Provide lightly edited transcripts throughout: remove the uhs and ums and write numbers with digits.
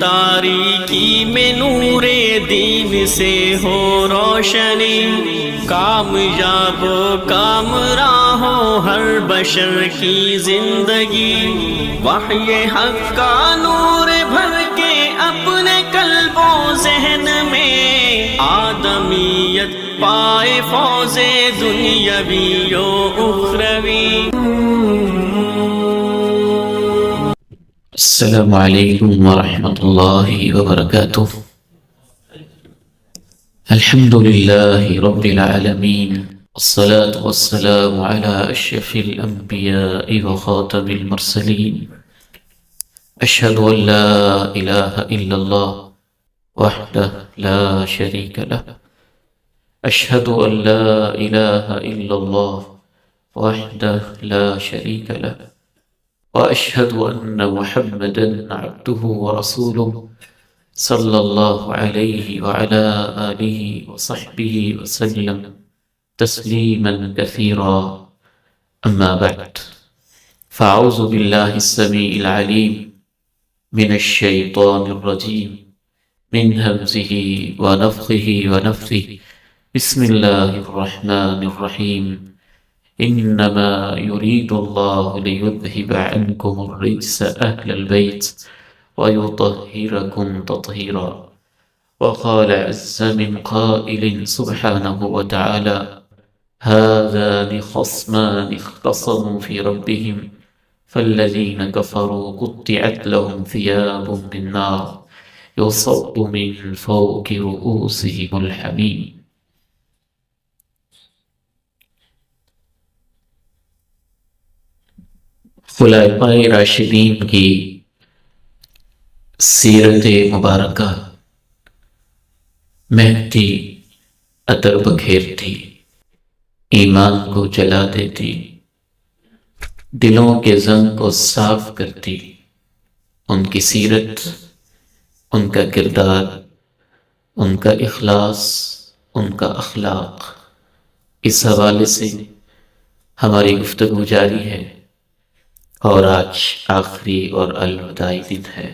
تاریکی میں نور دین سے ہو روشنی، کامیاب و کامراں ہو ہر بشر کی زندگی، وحی حق کا نور بھر کے اپنے قلب و ذہن میں، آدمیت پائے فوز دنیاوی و اخروی۔ السلام علیکم ورحمۃ اللہ وبرکاتہ۔ الحمد للہ رب العالمین، والصلاة والسلام على اشرف الانبیاء وخاتم المرسلین، اشہد ان لا الہ الا اللہ وحدہ لا شریک لہ، اشہد ان لا الہ الا اللہ وحدہ لا شریک لہ، وأشهد أن محمدا عبده ورسوله صلى الله عليه وعلى آله وصحبه وسلم تسليما كثيرا، أما بعد، فأعوذ بالله السميع العليم من الشيطان الرجيم، من همزه ونفخه ونفثه، بسم الله الرحمن الرحيم، انما يريد الله ليذهب عنكم الرجس اهل البيت ويطهركم تطهيرا، وقال عز من قائل سبحانه وتعالى هذان خصمان اختصموا في ربهم فالذين كفروا قطعت لهم ثياب من نار يصب من فوق رؤوسهم الحميم۔ خلفائے راشدین کی سیرت مبارکہ مہکتی عطر بکھیرتی، ایمان کو جلا دیتی، دلوں کے زنگ کو صاف کرتی۔ ان کی سیرت، ان کا کردار، ان کا اخلاص، ان کا اخلاق، اس حوالے سے ہماری گفتگو جاری ہے، اور آج آخری اور الوداعی دن ہے،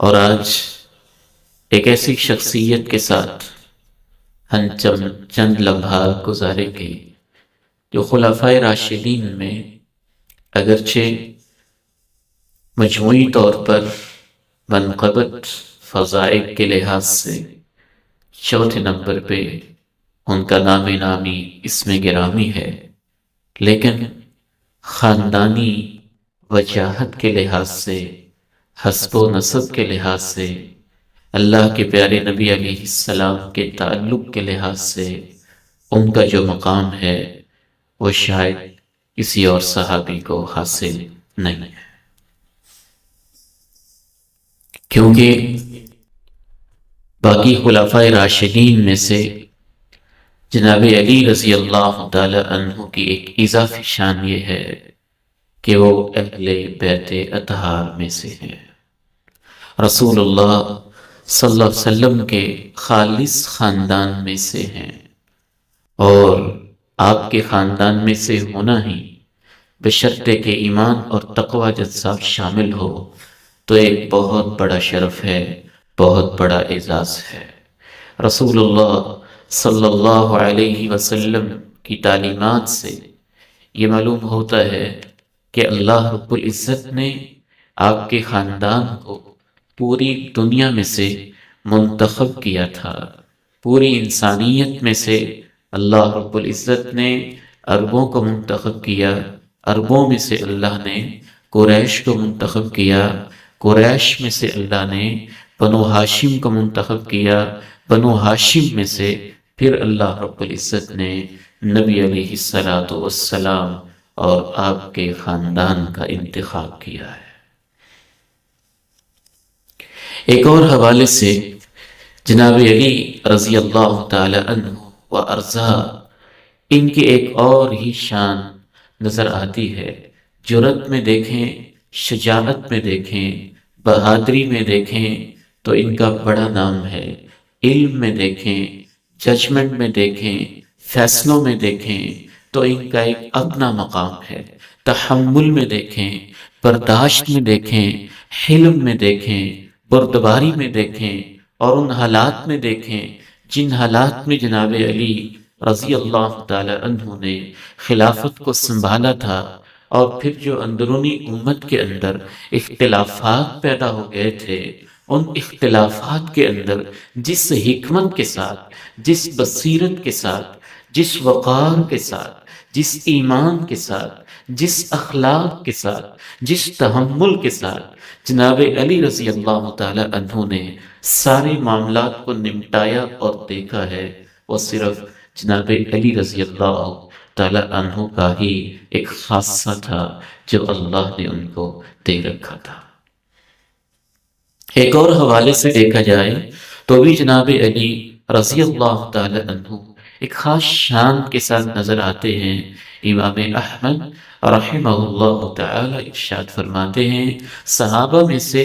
اور آج ایک ایسی شخصیت کے ساتھ ہم چند لمحات گزاریں گے جو خلفائے راشدین میں اگرچہ مجموعی طور پر منقبت فضائل کے لحاظ سے چوتھے نمبر پہ ان کا نام نامی اسم گرامی ہے، لیکن خاندانی وجاہت کے لحاظ سے، حسب و نسب کے لحاظ سے، اللہ کے پیارے نبی علیہ السلام کے تعلق کے لحاظ سے ان کا جو مقام ہے وہ شاید کسی اور صحابی کو حاصل نہیں ہے، کیونکہ باقی خلفائے راشدین میں سے جناب علی رضی اللہ تعالی عنہ کی ایک اضافی شان یہ ہے کہ وہ اہل بیت اطہار میں سے ہیں، رسول اللہ صلی اللہ علیہ وسلم کے خالص خاندان میں سے ہیں، اور آپ کے خاندان میں سے ہونا ہی بشرطے کہ ایمان اور تقوی جذاب شامل ہو تو ایک بہت بڑا شرف ہے، بہت بڑا اعزاز ہے۔ رسول اللہ صلی اللہ علیہ وسلم کی تعلیمات سے یہ معلوم ہوتا ہے کہ اللہ رب العزت نے آپ کے خاندان کو پوری دنیا میں سے منتخب کیا تھا، پوری انسانیت میں سے اللہ رب العزت نے عربوں کو منتخب کیا، عربوں میں سے اللہ نے قریش کو منتخب کیا، قریش میں سے اللہ نے بنو ہاشم کو منتخب کیا، بنو ہاشم میں سے پھر اللہ رب العزت نے نبی علیہ السلام اور آپ کے خاندان کا انتخاب کیا ہے۔ ایک اور حوالے سے جناب علی رضی اللہ تعالی عنہ و ارضا، ان کی ایک اور ہی شان نظر آتی ہے۔ جرأت میں دیکھیں، شجاعت میں دیکھیں، بہادری میں دیکھیں تو ان کا بڑا نام ہے، علم میں دیکھیں، ججمنٹ میں دیکھیں، فیصلوں میں دیکھیں تو ان کا ایک اپنا مقام ہے، تحمل میں دیکھیں، برداشت میں دیکھیں، حلم میں دیکھیں، بردباری میں دیکھیں اور ان حالات میں دیکھیں جن حالات میں جناب علی رضی اللہ تعالی عنہ نے خلافت کو سنبھالا تھا، اور پھر جو اندرونی امت کے اندر اختلافات پیدا ہو گئے تھے، ان اختلافات کے اندر جس حکمت کے ساتھ، جس بصیرت کے ساتھ، جس وقار کے ساتھ، جس ایمان کے ساتھ، جس اخلاق کے ساتھ، جس تحمل کے ساتھ جناب علی رضی اللہ تعالی عنہ نے سارے معاملات کو نمٹایا اور دیکھا ہے، وہ صرف جناب علی رضی اللہ تعالی عنہ کا ہی ایک خاصہ تھا جو اللہ نے ان کو دے رکھا تھا۔ ایک اور حوالے سے دیکھا جائے تو بھی جناب علی رضی اللہ تعالی عنہ ایک خاص شان کے ساتھ نظر آتے ہیں۔ امام احمد رحمہ اللہ تعالی ارشاد فرماتے ہیں، صحابہ میں سے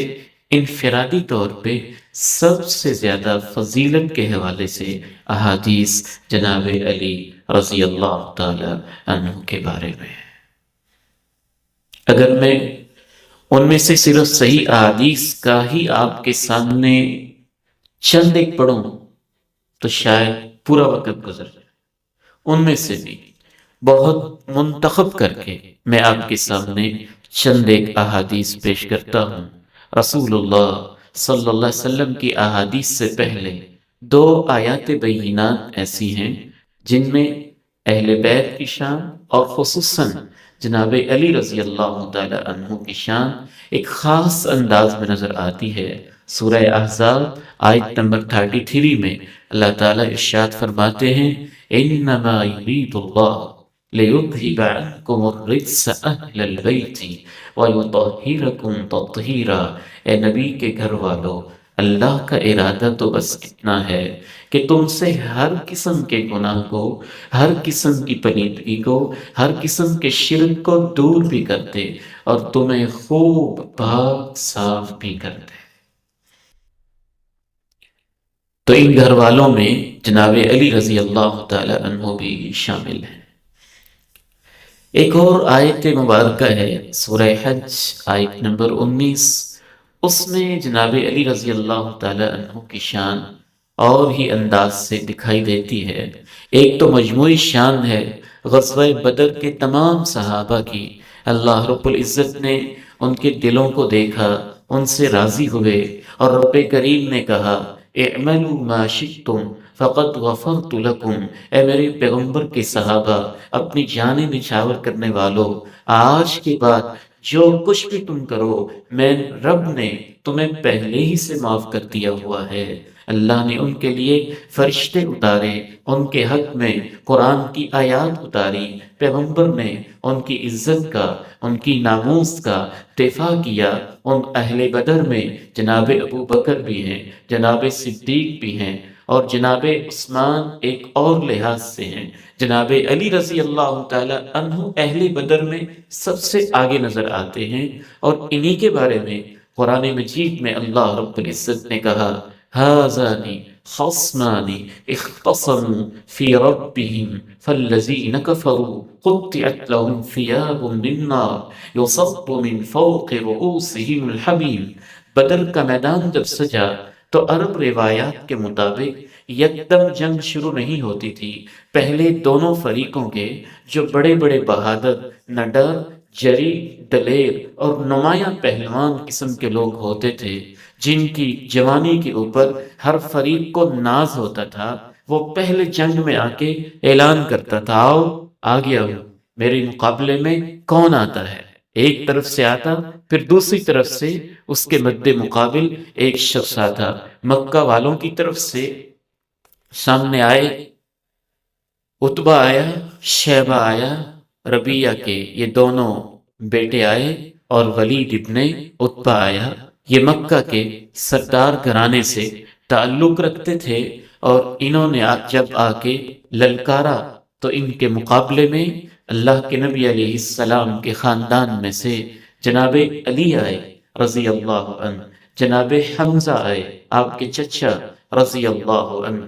انفرادی طور پہ سب سے زیادہ فضیلت کے حوالے سے احادیث جناب علی رضی اللہ تعالی عنہ کے بارے میں ہے۔ اگر میں ان میں سے صرف صحیح احادیث کا ہی آپ کے سامنے چند ایک پڑھوں تو شاید پورا وقت گزر جائے، ان میں سے بھی بہت منتخب کر کے میں آپ کے سامنے چند ایک احادیث پیش کرتا ہوں۔ رسول اللہ صلی اللہ علیہ وسلم کی احادیث سے پہلے 2 آیات بینات ایسی ہیں جن میں اہل بیت کی شان اور خصوصاً جناب علی رضی اللہ تعالی عنہ کی شان ایک خاص انداز میں نظر آتی ہے۔ سورہ احزاب آیت نمبر 33 میں اللہ تعالیٰ ارشاد فرماتے ہیں، انما یرید اللہ لیذہب عنکم الرجس اہل البیت ویطہرکم تطہیرا۔ اے نبی کے گھر والو، اللہ کا ارادہ تو بس اتنا ہے کہ تم سے ہر قسم کے گناہ کو، ہر قسم کی پلیدگی کو، ہر قسم کے شرک کو دور بھی کر دے اور تمہیں خوب پاک صاف بھی کر دے۔ تو ان گھر والوں میں جناب علی رضی اللہ تعالی عنہ بھی شامل ہیں۔ ایک اور آیت مبارکہ ہے سورہ حج آیت نمبر 19، اس میں جناب علی رضی اللہ تعالی عنہ کی شان اور ہی انداز سے دکھائی دیتی ہے۔ ایک تو مجموعی شان ہے غزوہ بدر کے تمام صحابہ کی، اللہ رب العزت نے ان کے دلوں کو دیکھا، ان سے راضی ہوئے، اور رب کریم نے کہا اعملوا ما شئتم فقد غفرت لکم۔ اے میرے پیغمبر کے صحابہ، اپنی جانیں نچھاور کرنے والوں، آج کے بعد جو کچھ بھی تم کرو میں رب نے تمہیں پہلے ہی سے معاف کر دیا ہوا ہے۔ اللہ نے ان کے لیے فرشتے اتارے، ان کے حق میں قرآن کی آیات اتاری، پیغمبر نے ان کی عزت کا، ان کی ناموس کا دفاع کیا۔ ان اہل بدر میں جناب ابو بکر بھی ہیں، جناب صدیق بھی ہیں، اور جناب عثمان ایک اور لحاظ سے ہیں۔ جناب علی رضی اللہ تعالی عنہ اہل بدر میں سب سے آگے نظر آتے ہیں، اور انہی کے بارے میں قرآن مجید میں اللہ رب العزت نے کہا هذان خصمان اختصموا في ربهم فالذين كفروا قطعت لهم ثياب من نار يصب من فوق رؤوسهم الحميم۔ بدر کا میدان جب سجا تو عرب روایات کے مطابق یکدم جنگ شروع نہیں ہوتی تھی، پہلے دونوں فریقوں کے جو بڑے بڑے بہادر، نڈر، جری، دلیر اور نمایاں پہلوان قسم کے لوگ ہوتے تھے، جن کی جوانی کے اوپر ہر فریق کو ناز ہوتا تھا، وہ پہلے جنگ میں آ کے اعلان کرتا تھا آؤ آ گیا ہوں، میرے مقابلے میں کون آتا ہے۔ ایک طرف سے آتا، پھر دوسری طرف سے اس کے مد مقابل ایک شخص آتا۔ مکہ والوں کی طرف سے سامنے آئے عتبہ آیا، شیبہ آیا، ربیعہ کے یہ دونوں بیٹے آئے، اور ولید ابن عتبہ آیا۔ یہ مکہ کے سردار گھرانے سے تعلق رکھتے تھے، اور انہوں نے جب آ کے للکارا تو ان کے مقابلے میں اللہ کے نبی علیہ السلام کے خاندان میں سے جناب علی آئے رضی اللہ عنہ، جناب حمزہ آئے آپ کے چچا رضی اللہ عنہ،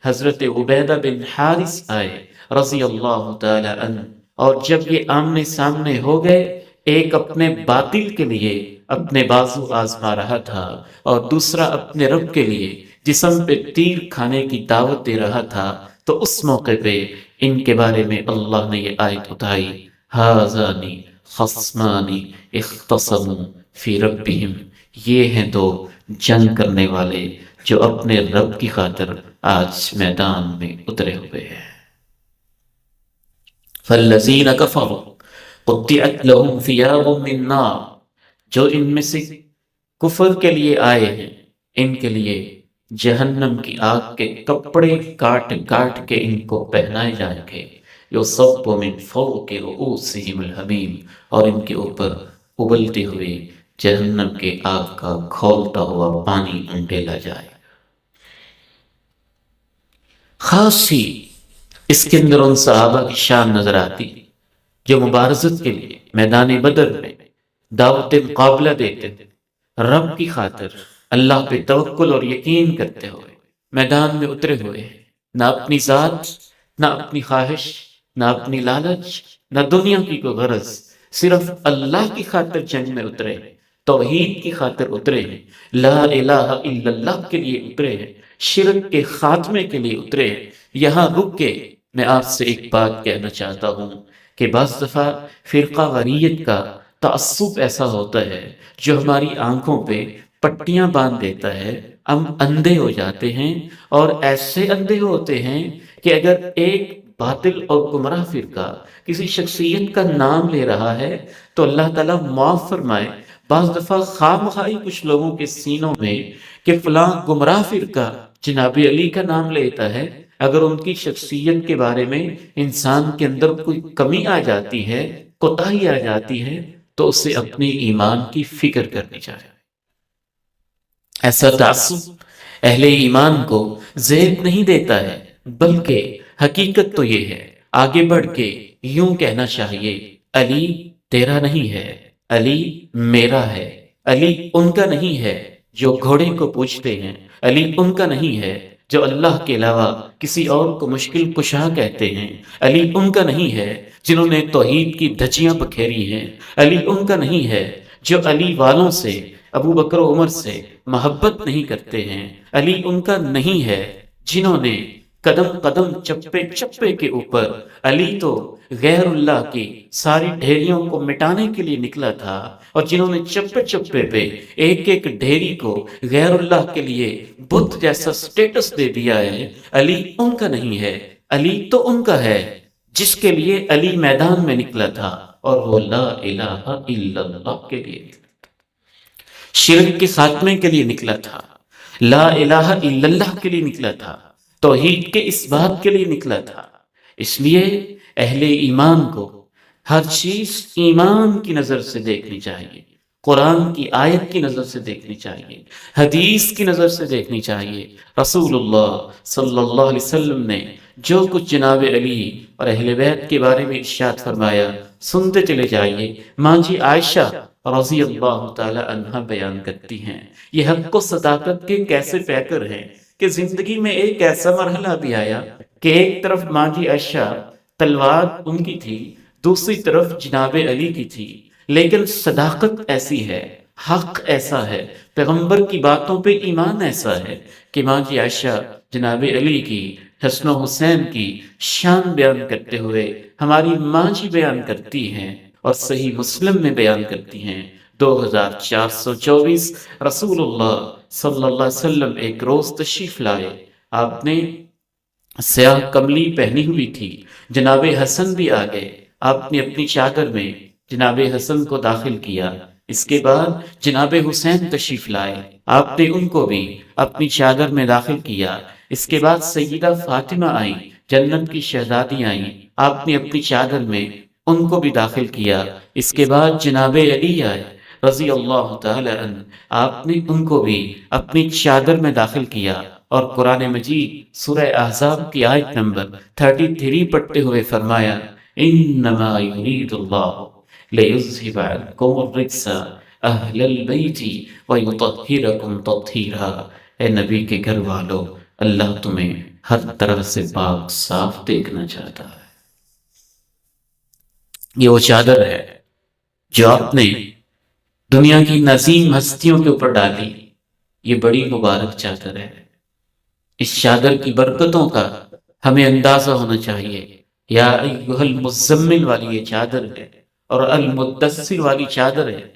حضرت عبیدہ بن حارث آئے رضی اللہ تعالی عنہ، اور جب یہ آمنے سامنے ہو گئے ایک اپنے باطل کے لیے اپنے بازو آزما رہا تھا اور دوسرا اپنے رب کے لیے جسم پہ تیر کھانے کی دعوت دے رہا تھا، تو اس موقع پہ ان کے بارے میں اللہ نے یہ آیت اٹھائی، ہَذَانِ خَصْمَانِ اخْتَصَمُوا فِي رَبِّهِمْ، یہ ہیں دو جنگ کرنے والے جو اپنے رب کی خاطر آج میدان میں اترے ہوئے ہیں۔ فَالَّذِينَ كَفَرُوا قُطِّعَتْ لَهُمْ ثِيَابٌ مِّن نَّارٍ، جو ان میں سے کفر کے لیے آئے ہیں ان کے لیے جہنم کی آگ کے کپڑے کاٹ کاٹ کے ان کو پہنائے جائیں گے، یُصَبُّ مِن فَوْقِ رُؤُوسِهِمُ الْحَمِیمُ، اور ان کے اوپر ابلتے ہوئے جہنم کے آگ کا کھولتا ہوا پانی انڈیلا جائے۔ خاص ہی اس کے اندر ان صحابہ کی شان نظر آتی جو مبارزت کے لیے میدان بدر میں دعوت مقابلہ دیتے تھے، رب کی خاطر اللہ پہ توکل اور یقین کرتے ہوئے میدان میں اترے ہوئے ہیں، نہ اپنی ذات، نہ اپنی خواہش، نہ اپنی لالچ، نہ دنیا کی کوئی غرض، صرف اللہ کی خاطر جنگ میں اترے ہیں، توحید کی خاطر اترے ہیں، لا الہ الا اللہ کے لیے اترے ہیں، شرک کے خاتمے کے لیے اترے ہیں۔ یہاں رک کے میں آپ سے ایک بات کہنا چاہتا ہوں کہ بعض دفعہ فرقہ واریت کا تعصب ایسا ہوتا ہے جو ہماری آنکھوں پہ پٹیاں باندھ دیتا ہے، ہم اندھے ہو جاتے ہیں، اور ایسے اندھے ہوتے ہیں کہ اگر ایک باطل اور گمراہ فرقہ کسی شخصیت کا نام لے رہا ہے تو اللہ تعالیٰ معاف فرمائے، بعض دفعہ خواہ مخواہی کچھ لوگوں کے سینوں میں کہ فلاں گمراہ فرقہ جناب علی کا نام لیتا ہے، اگر ان کی شخصیت کے بارے میں انسان کے اندر کوئی کمی آ جاتی ہے، کوتاہی آ جاتی ہے، تو اسے اپنے ایمان کی فکر کرنی چاہیے۔ ایسا تعصب اہل ایمان کو زیب نہیں دیتا ہے، بلکہ حقیقت تو یہ ہے، آگے بڑھ کے یوں کہنا چاہیے، علی تیرا نہیں ہے، علی میرا ہے، علی ان کا نہیں ہے جو گھوڑے کو پوجتے ہیں، علی ان کا نہیں ہے جو اللہ کے علاوہ کسی اور کو مشکل کشا کہتے ہیں، علی ان کا نہیں ہے جنہوں نے توحید کی دھجیاں بکھیری ہیں، علی ان کا نہیں ہے جو علی والوں سے، ابو بکر و عمر سے محبت نہیں کرتے ہیں، علی ان کا نہیں ہے جنہوں نے قدم قدم چپے چپے کے اوپر، علی تو غیر اللہ کی ساری ڈھیریوں کو مٹانے کے لیے نکلا تھا، اور جنہوں نے چپے چپے پہ ایک ایک ڈھیری کو غیر اللہ کے لیے بت جیسا سٹیٹس دے دیا ہے، علی ان کا نہیں ہے، علی تو ان کا ہے جس کے لیے علی میدان میں نکلا تھا، اور وہ لا الہ الا اللہ کے لیے نکلا تھا، شرک کے خاتمے کے لیے نکلا تھا، لا الہ الا اللہ کے لیے نکلا تھا، توحید کے اس بات کے لیے نکلا تھا۔ اس لیے اہل ایمان کو ہر چیز ایمان کی نظر سے دیکھنی چاہیے، قرآن کی آیت کی نظر سے دیکھنی چاہیے، حدیث کی نظر سے دیکھنی چاہیے۔ رسول اللہ صلی اللہ علیہ وسلم نے جو کچھ جناب علی اور اہل بیت کے بارے میں ارشاد فرمایا سنتے چلے جائیے۔ ماں جی عائشہ رضی اللہ تعالی عنہ بیان کرتی ہیں، یہ حق و صداقت کے کیسے پیکر ہیں کہ زندگی میں ایک ایسا مرحلہ بھی آیا کہ ایک طرف ماں جی عائشہ تلوار ان کی تھی، دوسری طرف جناب علی کی تھی، لیکن صداقت ایسی ہے، حق ایسا ہے، پیغمبر کی باتوں پہ ایمان ایسا ہے کہ ماں جی عائشہ جناب علی کی، حسن و حسین کی شان بیان کرتے ہوئے ہماری ماں جی بیان کرتی ہیں، اور صحیح مسلم میں بیان کرتی ہیں 2424 رسول اللہ صلی اللہ علیہ وسلم ایک روز تشریف لائے، آپ نے سیاہ کملی پہنی ہوئی تھی، جناب حسن بھی آ گئے، آپ نے اپنی چادر میں جناب حسن کو داخل کیا، اس کے بعد جناب حسین تشریف لائے، آپ نے ان کو بھی اپنی چادر میں داخل کیا، اس کے بعد سیدہ فاطمہ آئیں، جنت کی شہزادی آئیں، آپ نے اپنی چادر میں ان کو بھی داخل کیا، اس کے بعد جناب علی آئے رضی اللہ تعالی عنہ، آپ نے ان کو بھی اپنی چادر میں داخل کیا، اور قرآن مجید سورہ احزاب کی آیت نمبر 33 پڑھتے ہوئے فرمایا انما یرید اللہ لیذھب عنکم الرجس اہل البیت ویطہرکم تطہیرا، اے نبی کے گھر والو، اللہ تمہیں ہر طرح سے پاک صاف دیکھنا چاہتا ہے۔ یہ وہ چادر ہے جو آپ نے دنیا کی نظیم ہستیوں کے اوپر ڈالی، یہ بڑی مبارک چادر ہے۔ اس چادر کی برکتوں کا ہمیں اندازہ ہونا چاہیے۔ یا ایھا المزمل والی یہ چادر ہے، اور المدثر والی چادر ہے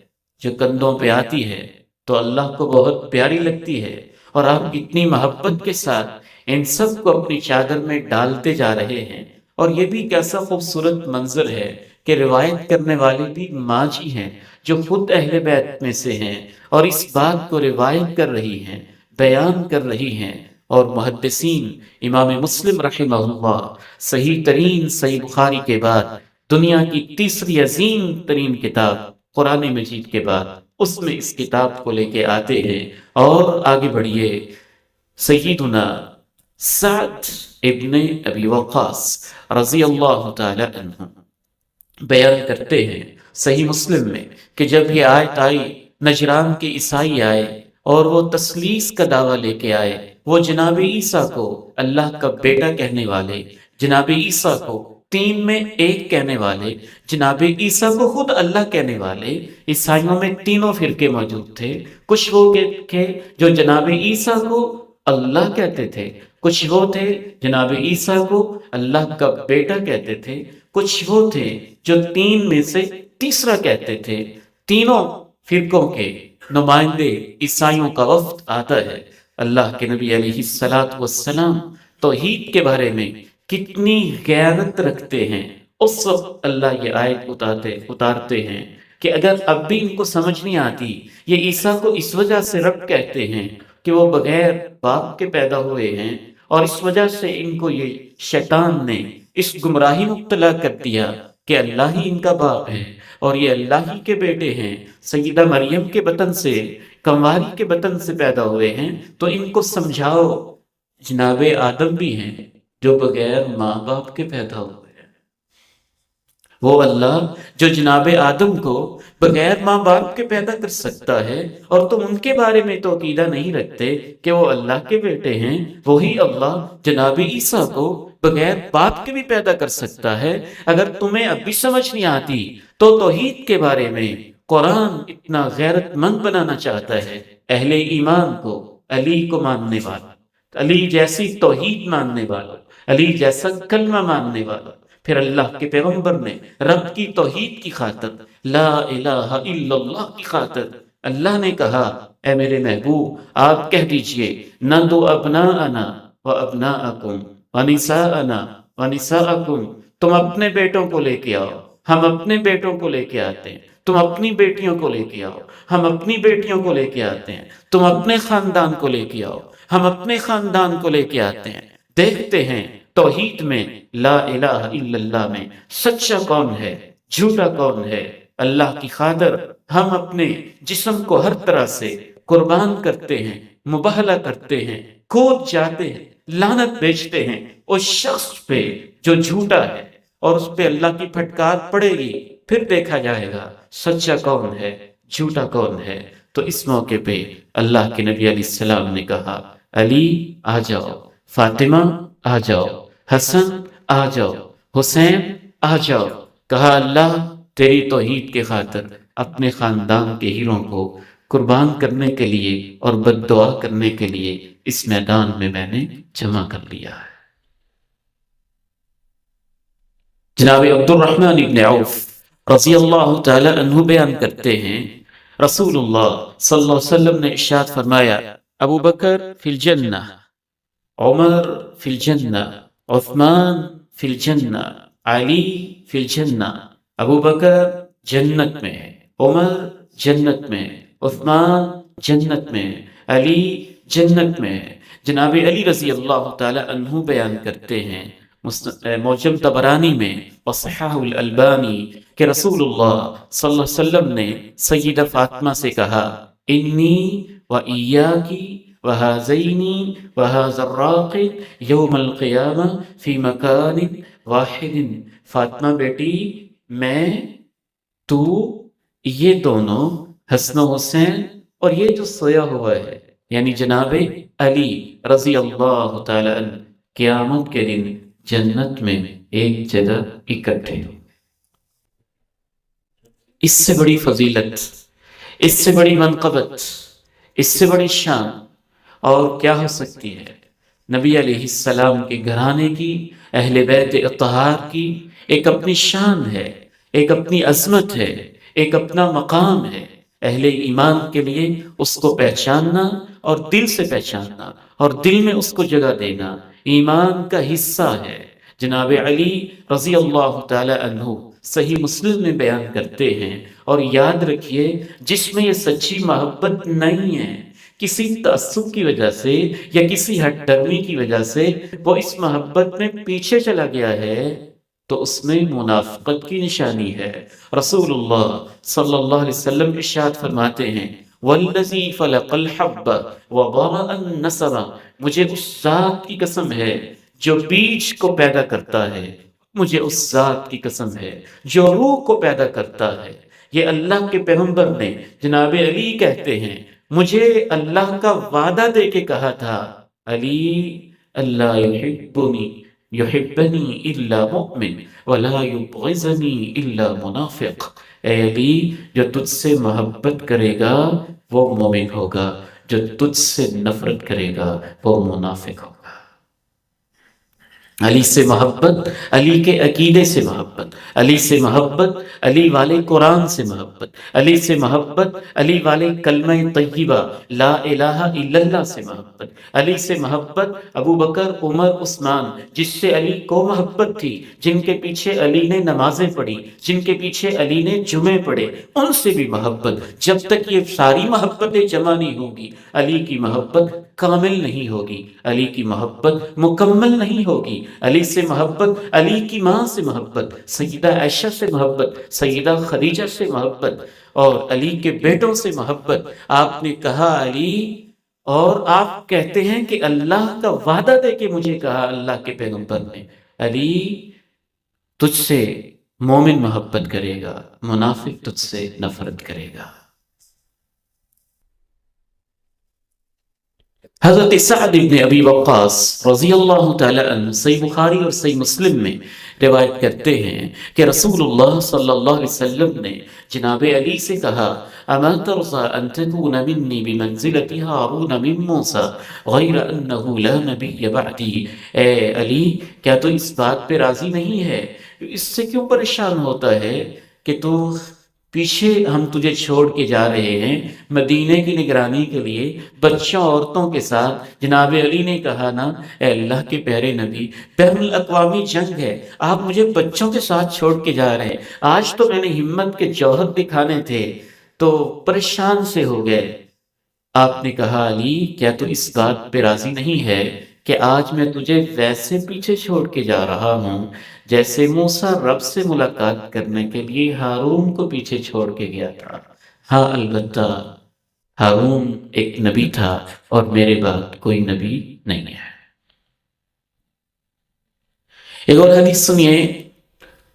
جو کندھوں پہ آتی ہے تو اللہ کو بہت پیاری لگتی ہے، اور آپ اتنی محبت کے ساتھ ان سب کو اپنی چادر میں ڈالتے جا رہے ہیں۔ اور یہ بھی کیسا خوبصورت منظر ہے کہ روایت کرنے والے بھی ماں جی ہیں جو خود اہل بیت میں سے ہیں، اور اس بات کو روایت کر رہی ہیں، بیان کر رہی ہیں۔ اور محدثین امام مسلم رحمہ اللہ صحیح ترین صحیح بخاری کے بعد دنیا کی تیسری عظیم ترین کتاب قرآن مجید کے بعد اس میں اس کتاب کو لے کے آتے ہیں، اور آگے بڑھیے۔ سیدنا سعد ابن ابی وقاص رضی اللہ تعالی عنہ بیان کرتے ہیں صحیح مسلم میں کہ جب یہ آیت آئی، نجران کے عیسائی آئے اور وہ تثلیث کا دعویٰ لے کے آئے، وہ جناب عیسیٰ کو اللہ کا بیٹا کہنے والے، جناب عیسیٰ کو تین میں ایک کہنے والے، جناب عیسیٰ کو خود اللہ کہنے والے۔ عیسائیوں میں تینوں فرقے موجود تھے۔ کچھ وہ تھے جو جناب عیسیٰ کو اللہ کہتے تھے، کچھ وہ تھے جناب عیسیٰ کو اللہ کا بیٹا کہتے تھے، کچھ وہ تھے جو تین میں سے تیسرا کہتے تھے۔ تینوں فرقوں کے نمائندے عیسائیوں کا وفد آتا ہے۔ اللہ کے نبی علیہ الصلوۃ والسلام توحید کے بارے میں کتنی غیرت رکھتے ہیں، اس وقت اللہ یہ آیت اتارتے ہیں کہ اگر اب بھی ان کو سمجھ نہیں آتی، یہ عیسیٰ کو اس وجہ سے رب کہتے ہیں کہ وہ بغیر باپ کے پیدا ہوئے ہیں، اور اس وجہ سے ان کو یہ شیطان نے اس گمراہی مبتلا کر دیا کہ اللہ ہی ان کا باپ ہے اور یہ اللہ ہی کے بیٹے ہیں، سیدہ مریم کے بطن سے، کنواری کے بطن سے پیدا ہوئے ہیں۔ تو ان کو سمجھاؤ جناب آدم بھی ہیں جو بغیر ماں باپ کے پیدا ہوئے ہیں، وہ اللہ جو جناب آدم کو بغیر ماں باپ کے پیدا کر سکتا ہے، اور تم ان کے بارے میں تو عقیدہ نہیں رکھتے کہ وہ اللہ کے بیٹے ہیں، وہی اللہ جناب عیسیٰ کو بغیر باپ کے بھی پیدا کر سکتا ہے۔ اگر تمہیں اب بھی سمجھ نہیں آتی تو توحید کے بارے میں قرآن اتنا غیرت مند بنانا چاہتا ہے اہل ایمان کو، علی کو ماننے والا، علی جیسی توحید ماننے والا، علی جیسا کلمہ ماننے والا۔ پھر اللہ کے پیغمبر نے رب کی توحید کی خاطر، لا الہ الا اللہ کی خاطر اللہ نے کہا، اے میرے محبوب آپ کہہ دیجئے، ندعو ابناءنا و ابناءکم ونساءنا ونساءکم، تم اپنے بیٹوں کو لے کے آؤ، ہم اپنے بیٹوں کو لے کے آتے ہیں، تم اپنی بیٹیوں کو لے کے آؤ، ہم اپنی بیٹیوں کو لے کے آتے ہیں، تم اپنے خاندان کو لے کے آؤ، ہم اپنے خاندان کو لے کے آتے ہیں۔ دیکھتے ہیں توحید میں، لا الہ الا اللہ میں سچا کون ہے، جھوٹا کون ہے۔ اللہ کی خاطر ہم اپنے جسم کو ہر طرح سے قربان کرتے ہیں، مباہلہ کرتے ہیں، کود جاتے ہیں، لعنت بیچتے ہیں اس شخص پہ جو جھوٹا ہے، اور اس پہ اللہ کی پھٹکار پڑے گی، پھر دیکھا جائے گا سچا کون ہے، جھوٹا کون ہے۔ تو اس موقع پہ اللہ کے نبی علیہ السلام نے کہا، علی آ جاؤ، فاطمہ آ جاؤ، حسن آ جاؤ، حسین آ جاؤ۔ کہا اللہ تیری توحید کے خاطر اپنے خاندان کے ہیروں کو قربان کرنے کے لیے اور بد دعا کرنے کے لیے اس میدان میں میں نے جمع کر لیا ہے۔ جناب عبد الرحمن ابن عوف رضی اللہ تعالی عنہ بیان کرتے ہیں، رسول اللہ صلی اللہ علیہ وسلم نے ارشاد فرمایا، ابو بکر فی الجنہ، عمر فی الجنہ، عثمان فی الجنہ، علی فی الجنہ۔ ابو بکر جنت میں ہے، عمر جنت میں ہے، عثمان جنت میں ہے، علی جنت میں ہے۔ جناب علی رضی اللہ تعالی عنہ بیان کرتے ہیں معجم طبرانی میں وصححہ الالبانی کہ رسول اللہ صلی اللہ علیہ وسلم نے سیدہ فاطمہ سے کہا، انی و ایاکی وہذینی وہذا الراقد یوم القیامہ فی مکان واحد۔ فاطمہ بیٹی، میں، تو، یہ دونوں حسن و حسین اور یہ جو سویا ہوا ہے یعنی جناب علی رضی اللہ تعالی عنہ، قیامت کے دن جنت میں ایک جگہ اکٹھے ہو۔ اس سے بڑی فضیلت، اس سے بڑی منقبت، اس سے بڑی شان اور کیا ہو سکتی ہے؟ نبی علیہ السلام کے گھرانے کی، اہل بیت اطہار کی ایک اپنی شان ہے، ایک اپنی عظمت ہے، ایک اپنا مقام ہے۔ اہل ایمان کے لیے اس کو پہچاننا اور دل سے پہچاننا اور دل میں اس کو جگہ دینا ایمان کا حصہ ہے۔ جناب علی رضی اللہ تعالی عنہ صحیح مسلم میں بیان کرتے ہیں، اور یاد رکھیے جس میں یہ سچی محبت نہیں ہے، کسی تعصب کی وجہ سے یا کسی ہٹ ڈرمی کی وجہ سے وہ اس محبت میں پیچھے چلا گیا ہے، تو اس میں منافقت کی نشانی ہے۔ رسول اللہ صلی اللہ علیہ وسلم ارشاد فرماتے ہیں والذی فلق الحب وبرأ النسب، مجھے اس ذات کی قسم ہے جو بیج کو پیدا کرتا ہے، مجھے اس ذات کی قسم ہے جو روح کو پیدا کرتا ہے۔ یہ اللہ کے پیغمبر نے جناب علی کہتے ہیں مجھے اللہ کا وعدہ دے کے کہا تھا علی اللہ یحبنی الا مؤمن ولا یبغضنی الا منافق، اے علی جو تجھ سے محبت کرے گا وہ مومن ہوگا، جو تجھ سے نفرت کرے گا وہ منافق ہوگا۔ علی سے محبت، علی کے عقیدے سے محبت، علی سے محبت، علی والے قرآن سے محبت، علی سے محبت، علی والے کلمہ طیبہ لا الہ الا اللہ سے محبت، علی سے محبت ابو بکر عمر عثمان جس سے علی کو محبت تھی، جن کے پیچھے علی نے نمازیں پڑھی، جن کے پیچھے علی نے جمعے پڑھے، ان سے بھی محبت۔ جب تک یہ ساری محبتیں جمع نہیں ہوں گی علی کی محبت کامل نہیں ہوگی، علی کی محبت مکمل نہیں ہوگی۔ علی سے محبت، علی کی ماں سے محبت، سیدہ عائشہ سے محبت، سیدہ خدیجہ سے محبت، اور علی کے بیٹوں سے محبت۔ آپ نے کہا علی، اور آپ کہتے ہیں کہ اللہ کا وعدہ دے کے مجھے کہا اللہ کے پیغمبر نے علی تجھ سے مومن محبت کرے گا، منافق تجھ سے نفرت کرے گا۔ حضرت سعد بن ابی وقاص رضی اللہ تعالی عنہ صحیح بخاری اور صحیح مسلم میں روایت کرتے ہیں کہ رسول اللہ صلی اللہ علیہ وسلم نے جناب علی سے کہا اما ترضى ان تكون مني بمنزلة هارون من موسى غير انه لا نبي بعدي، اے علی کیا تو اس بات پہ راضی نہیں ہے؟ اس سے کیوں پریشان ہوتا ہے کہ تو پیچھے ہم تجھے چھوڑ کے جا رہے ہیں مدینے کی نگرانی کے لیے بچوں عورتوں کے ساتھ؟ جناب علی نے کہا نا اے اللہ کے پیارے نبی، بین الاقوامی جنگ ہے، آپ مجھے بچوں کے ساتھ چھوڑ کے جا رہے ہیں، آج تو میں نے ہمت کے جوہر دکھانے تھے تو پریشان سے ہو گئے۔ آپ نے کہا علی کیا تو اس بات پہ راضی نہیں ہے کہ آج میں تجھے ویسے پیچھے چھوڑ کے جا رہا ہوں جیسے موسیٰ رب سے ملاقات کرنے کے لیے ہارون کو پیچھے چھوڑ کے گیا تھا؟ ہاں البتہ ہارون ایک نبی تھا اور میرے بعد کوئی نبی نہیں ہے۔ ایک اور حدیث سنیے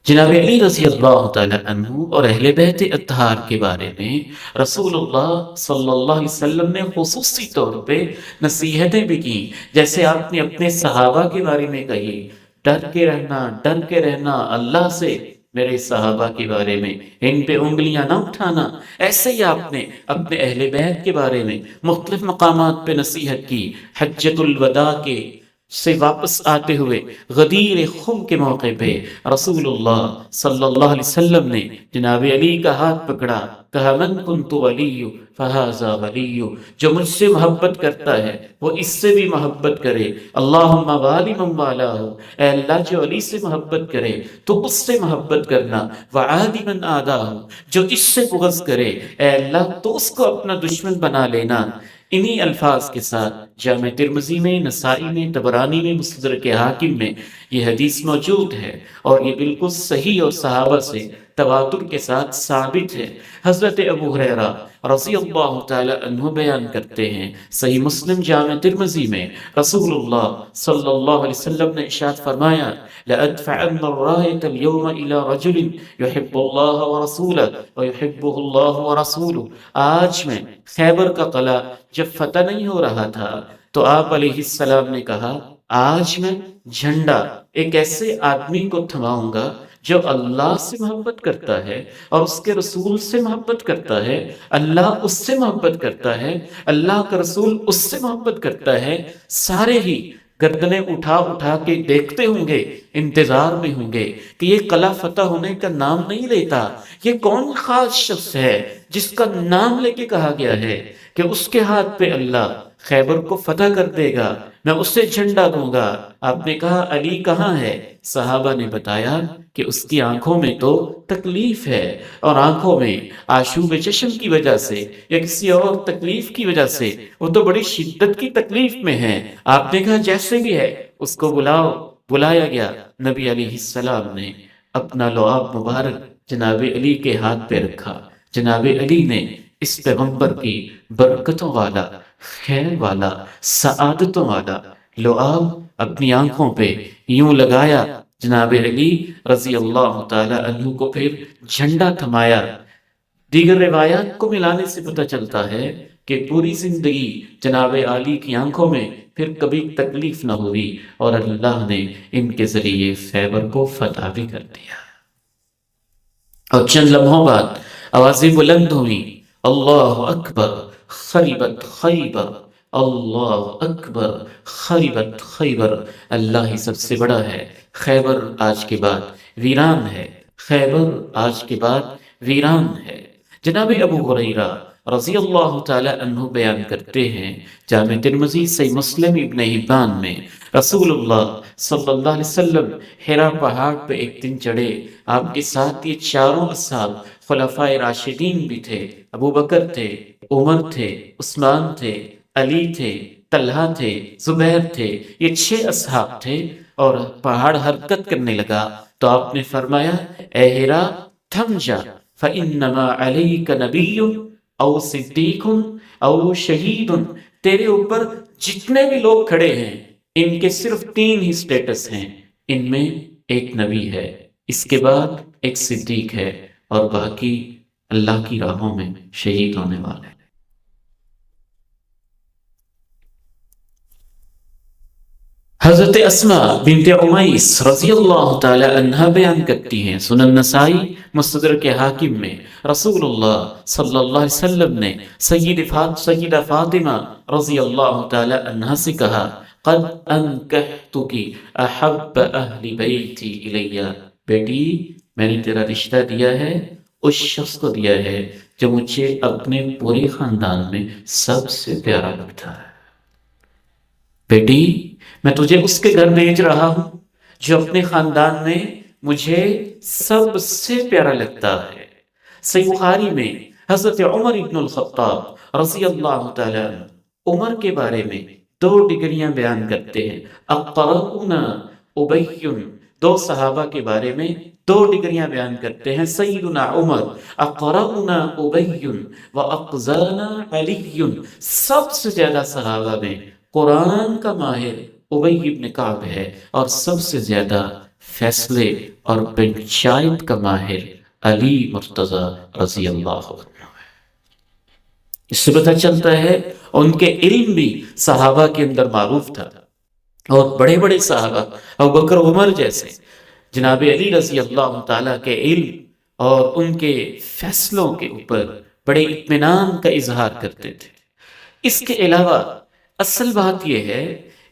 جناب علی رضی اللہ تعالی عنہ اور اہل بیت اطہار کے بارے میں رسول اللہ صلی اللہ علیہ وسلم نے خصوصی طور پہ نصیحتیں بھی کی، جیسے آپ نے اپنے صحابہ کے بارے میں کہی ڈر کے رہنا اللہ سے، میرے صحابہ کے بارے میں ان پہ انگلیاں نہ اٹھانا، ایسے ہی آپ نے اپنے اہل بیت کے بارے میں مختلف مقامات پہ نصیحت کی۔ حجۃ الوداع کے سے واپس آتے ہوئے غدیر خم کے موقع پہ رسول اللہ صلی اللہ علیہ وسلم نے جناب علی کا ہاتھ پکڑا، کہا من کنت ولی فہذا ولی، جو مجھ سے محبت کرتا ہے وہ اس سے بھی محبت کرے، اللہم والی من والاہ، اے اللہ جو علی سے محبت کرے تو اس سے محبت کرنا، وعادی من آداہ، جو اس سے بغض کرے اے اللہ تو اس کو اپنا دشمن بنا لینا۔ انہی الفاظ کے ساتھ جامع ترمذی میں، نسائی میں، طبرانی میں، مستدرک حاکم میں یہ حدیث موجود ہے، اور یہ بالکل صحیح اور صحابہ سے تواتر کے ساتھ ثابت ہے۔ حضرت ابو ہریرہ رضی اللہ تعالی عنہ بیان کرتے ہیں صحیح مسلم جامع ترمذی میں رسول اللہ صلی اللہ علیہ وسلم نے ارشاد فرمایا لأدفعن الراية اليوم إلى رجل يحب الله ورسوله ويحبه الله ورسوله، آج میں خیبر کا قلعہ جب فتح نہیں ہو رہا تھا تو آپ علیہ السلام نے کہا آج میں جھنڈا ایک ایسے آدمی کو تھماؤں گا جو اللہ سے محبت کرتا ہے اور اس کے رسول سے محبت کرتا ہے، اللہ اس سے محبت کرتا ہے، اللہ کا رسول اس سے محبت کرتا ہے، سارے ہی گردنیں اٹھا اٹھا کے دیکھتے ہوں گے، انتظار میں ہوں گے کہ یہ قلعہ فتح ہونے کا نام نہیں لیتا، یہ کون خاص شخص ہے جس کا نام لے کے کہا گیا ہے کہ اس کے ہاتھ پہ اللہ خیبر کو فتح کر دے گا، میں اسے جھنڈا دوں گا۔ آپ نے کہا علی کہاں ہے؟ صحابہ نے بتایا کہ اس کی آنکھوں میں تو تکلیف ہے، اور آنکھوں میں آشوب چشم کی وجہ سے یا کسی اور تکلیف کی وجہ سے وہ تو بڑی شدت کی تکلیف میں ہے۔ آپ نے کہا جیسے بھی ہے اس کو بلاؤ۔ بلایا گیا، نبی علیہ السلام نے اپنا لعاب مبارک جناب علی کے ہاتھ پہ رکھا۔ جناب علی نے اس پیغمبر کی برکتوں والا، خیر والا، سعادتوں والا لعاب اپنی آنکھوں پہ یوں لگایا۔ جناب علی رضی اللہ تعالی عنہ کو پھر جھنڈا تھمایا۔ دیگر روایات کو ملانے سے پتہ چلتا ہے کہ پوری زندگی جناب علی کی آنکھوں میں پھر کبھی تکلیف نہ ہوئی، اور اللہ نے ان کے ذریعے خیبر کو فتح بھی کر دیا۔ اور چند لمحوں بعد آوازیں بلند ہوئیں، اللہ اکبر خریبت خیبر، اللہ اکبر خریبت خیبر، اللہ ہی سب سے بڑا ہے، خیبر آج کے بعد ویران ہے، خیبر آج کے بعد ویران ہے۔ جناب ابو ہریرہ رضی اللہ تعالی عنہ بیان کرتے ہیں، جامع ترمذی صحیح مسلم ابن حبان میں، رسول اللہ صلی اللہ علیہ وسلم حرا پہاڑ پہ ایک دن چڑھے، آپ کے ساتھ یہ چاروں اصحاب خلفائے راشدین بھی تھے، ابو بکر تھے، عمر تھے، عثمان تھے، علی تھے، طلحہ تھے، زبیر تھے، یہ 6 اصحاب تھے، اور پہاڑ حرکت کرنے لگا تو آپ نے فرمایا اے حرا تھم جا، فَإِنَّمَا عَلَيْكَ نَبِيٌّ او صدیق او شہید، تیرے اوپر جتنے بھی لوگ کھڑے ہیں ان کے صرف 3 ہی سٹیٹس ہیں، ان میں ایک نبی ہے، اس کے بعد ایک صدیق ہے، اور باقی اللہ کی راہوں میں شہید ہونے والے ہیں۔ حضرت اسماء بنت عمیس رضی اللہ تعالی عنہ بیان کرتی ہیں، سنن نسائی مستدرک حاکم میں، رسول اللہ صلی اللہ علیہ وسلم نے سیدہ فاطمہ رضی اللہ تعالی عنہ سے کہا قد انکحتکی احب اہل بیتی الی، بیٹی میں نے تیرا رشتہ دیا ہے اس شخص کو دیا ہے جو مجھے اپنے پورے خاندان میں سب سے پیارا لگتا ہے۔ بیٹی میں تجھے اس کے گھر بھیج رہا ہوں جو اپنے خاندان میں مجھے سب سے پیارا لگتا ہے۔ صحیح بخاری میں حضرت عمر ابن الخطاب رضی اللہ تعالی عنہ عمر کے بارے میں 2 ڈگریاں بیان کرتے ہیں۔ اقرؤنا ابی، 2 صحابہ کے بارے میں 2 ڈگریاں بیان کرتے ہیں۔ سیدنا عمر اقرؤنا ابی و اقزانا علی، سب سے زیادہ صحابہ میں قرآن کا ماہر ابی ابن کعب ہے، اور سب سے زیادہ فیصلے اور پنچایت کا ماہر علی مرتضی رضی اللہ عنہ ہے۔ اس سے پتہ چلتا ہے ان کے علم بھی صحابہ کے اندر معروف تھا، اور بڑے بڑے صحابہ ابو بکر عمر جیسے جناب علی رضی اللہ تعالیٰ کے علم اور ان کے فیصلوں کے اوپر بڑے اطمینان کا اظہار کرتے تھے۔ اس کے علاوہ اصل بات یہ ہے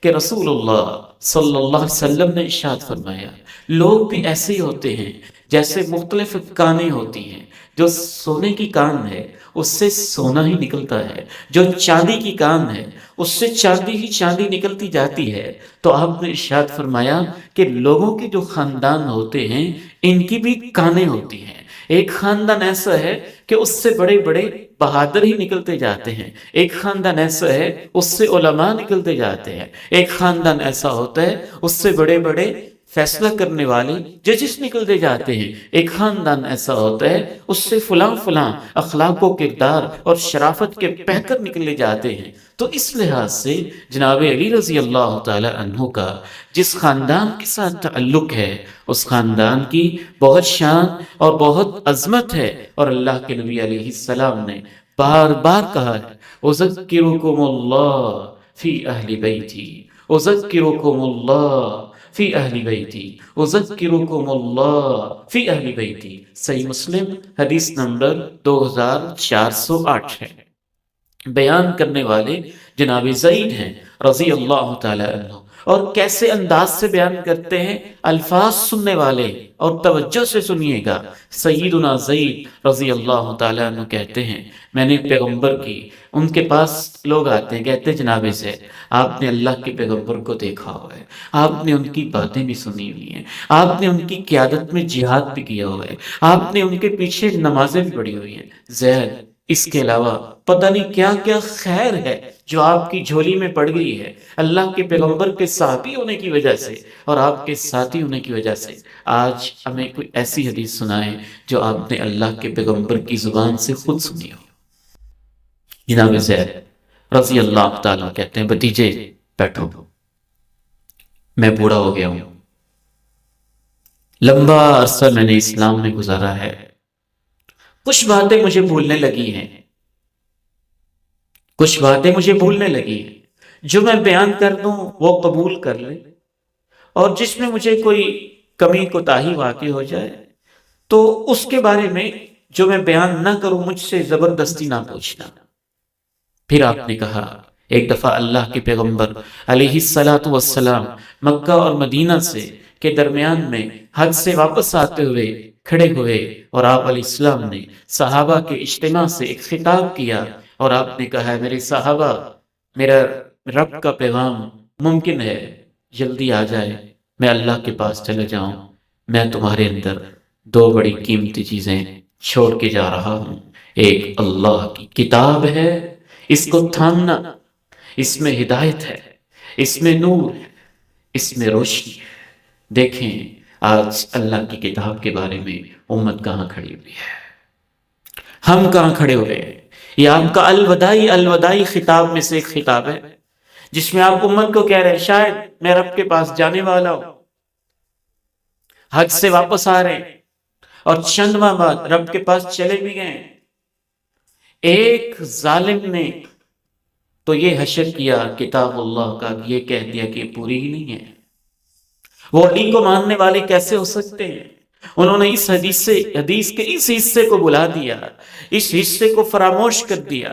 کہ رسول اللہ صلی اللہ علیہ وسلم نے ارشاد فرمایا لوگ بھی ایسے ہی ہوتے ہیں جیسے مختلف کانیں ہوتی ہیں، جو سونے کی کان ہے اس سے سونا ہی نکلتا ہے، جو چاندی کی کان ہے اس سے چاندی ہی چاندی نکلتی جاتی ہے۔ تو آپ نے ارشاد فرمایا کہ لوگوں کے جو خاندان ہوتے ہیں ان کی بھی کانیں ہوتی ہیں۔ ایک خاندان ایسا ہے کہ اس سے بڑے بڑے بہادر ہی نکلتے جاتے ہیں، ایک خاندان ایسا ہے اس سے علماء نکلتے جاتے ہیں، ایک خاندان ایسا ہوتا ہے اس سے بڑے بڑے فیصلہ کرنے والے ججز نکلتے جاتے ہیں، ایک خاندان ایسا ہوتا ہے اس سے فلاں فلاں اخلاق و کردار اور شرافت کے پیکر نکلے جاتے ہیں۔ تو اس لحاظ سے جناب علی رضی اللہ تعالی عنہ کا جس خاندان کے ساتھ تعلق ہے اس خاندان کی بہت شان اور بہت عظمت ہے، اور اللہ کے نبی علیہ السلام نے بار بار کہا ہے اذکرکم اللہ فی اہل بیتی، اذکرکم اللہ فی اہل بیتی اذکرکم اللہ فی اہل بیتی۔ صحیح مسلم حدیث نمبر 2408 ہے۔ بیان کرنے والے جناب زید ہیں رضی اللہ تعالی عنہ، اور کیسے انداز سے بیان کرتے ہیں، الفاظ سننے والے اور توجہ سے سنیے گا۔ سیدنا زید رضی اللہ تعالی عنہ کہتے ہیں میں نے پیغمبر کی، ان کے پاس لوگ آتے ہیں، کہتے ہیں جناب زید آپ نے اللہ کے پیغمبر کو دیکھا ہوا ہے، آپ نے ان کی باتیں بھی سنی ہوئی ہیں، آپ نے ان کی قیادت میں جہاد بھی کیا ہوا ہے، آپ نے ان کے پیچھے نمازیں بھی پڑھی ہوئی ہیں، زید اس کے علاوہ پتہ نہیں کیا کیا خیر ہے جو آپ کی جھولی میں پڑ گئی ہے اللہ کے پیغمبر کے صحابی ہونے کی وجہ سے اور آپ کے ساتھی ہونے کی وجہ سے۔ آج ہمیں کوئی ایسی حدیث سنائیں جو آپ نے اللہ کے پیغمبر کی زبان سے خود سنی ہو۔ جناب زید رضی اللہ تعالیٰ کہتے ہیں بھتیجے بیٹھو، میں بوڑھا ہو گیا ہوں، لمبا عرصہ میں نے اسلام میں گزارا ہے، کچھ باتیں مجھے بھولنے لگی ہیں، کچھ باتیں مجھے بھولنے لگی ہیں، جو میں بیان کر دوں وہ قبول کر لے، اور جس میں مجھے کوئی کمی کوتاہی واقع ہو جائے تو اس کے بارے میں جو میں بیان نہ کروں مجھ سے زبردستی نہ پوچھنا۔ پھر آپ نے کہا ایک دفعہ اللہ کے پیغمبر علیہ الصلاۃ والسلام مکہ اور مدینہ سے کے درمیان میں حج سے واپس آتے ہوئے کھڑے ہوئے، اور آپ علیہ السلام نے صحابہ کے اجتماع سے ایک خطاب کیا، اور آپ نے کہا میرے صحابہ میرا رب کا پیغام ممکن ہے جلدی آ جائے، میں اللہ کے پاس چلے جاؤں، میں تمہارے اندر دو بڑی قیمتی چیزیں چھوڑ کے جا رہا ہوں، ایک اللہ کی کتاب ہے، اس کو تھامنا، اس میں ہدایت ہے، اس میں نور ہے، اس میں روشنی ہے۔ دیکھیں آج اللہ کی کتاب کے بارے میں امت کہاں کھڑی ہوئی ہے، ہم کہاں کھڑے ہوئے ہیں۔ یہ آپ کا الوداعی خطاب میں سے ایک خطاب ہے جس میں آپ امت کو کہہ رہے ہیں شاید میں رب کے پاس جانے والا ہوں، حج سے واپس آ رہے ہیں اور چند ماہ بعد رب کے پاس چلے بھی گئے۔ ایک ظالم نے تو یہ حشر کیا کتاب اللہ کا، یہ کہہ دیا کہ پوری ہی نہیں ہے۔ وہ علی کو ماننے والے کیسے ہو سکتے ہیں؟ انہوں نے اس حدیث کے اس حصے کو بلا دیا، اس حصے کو فراموش کر دیا،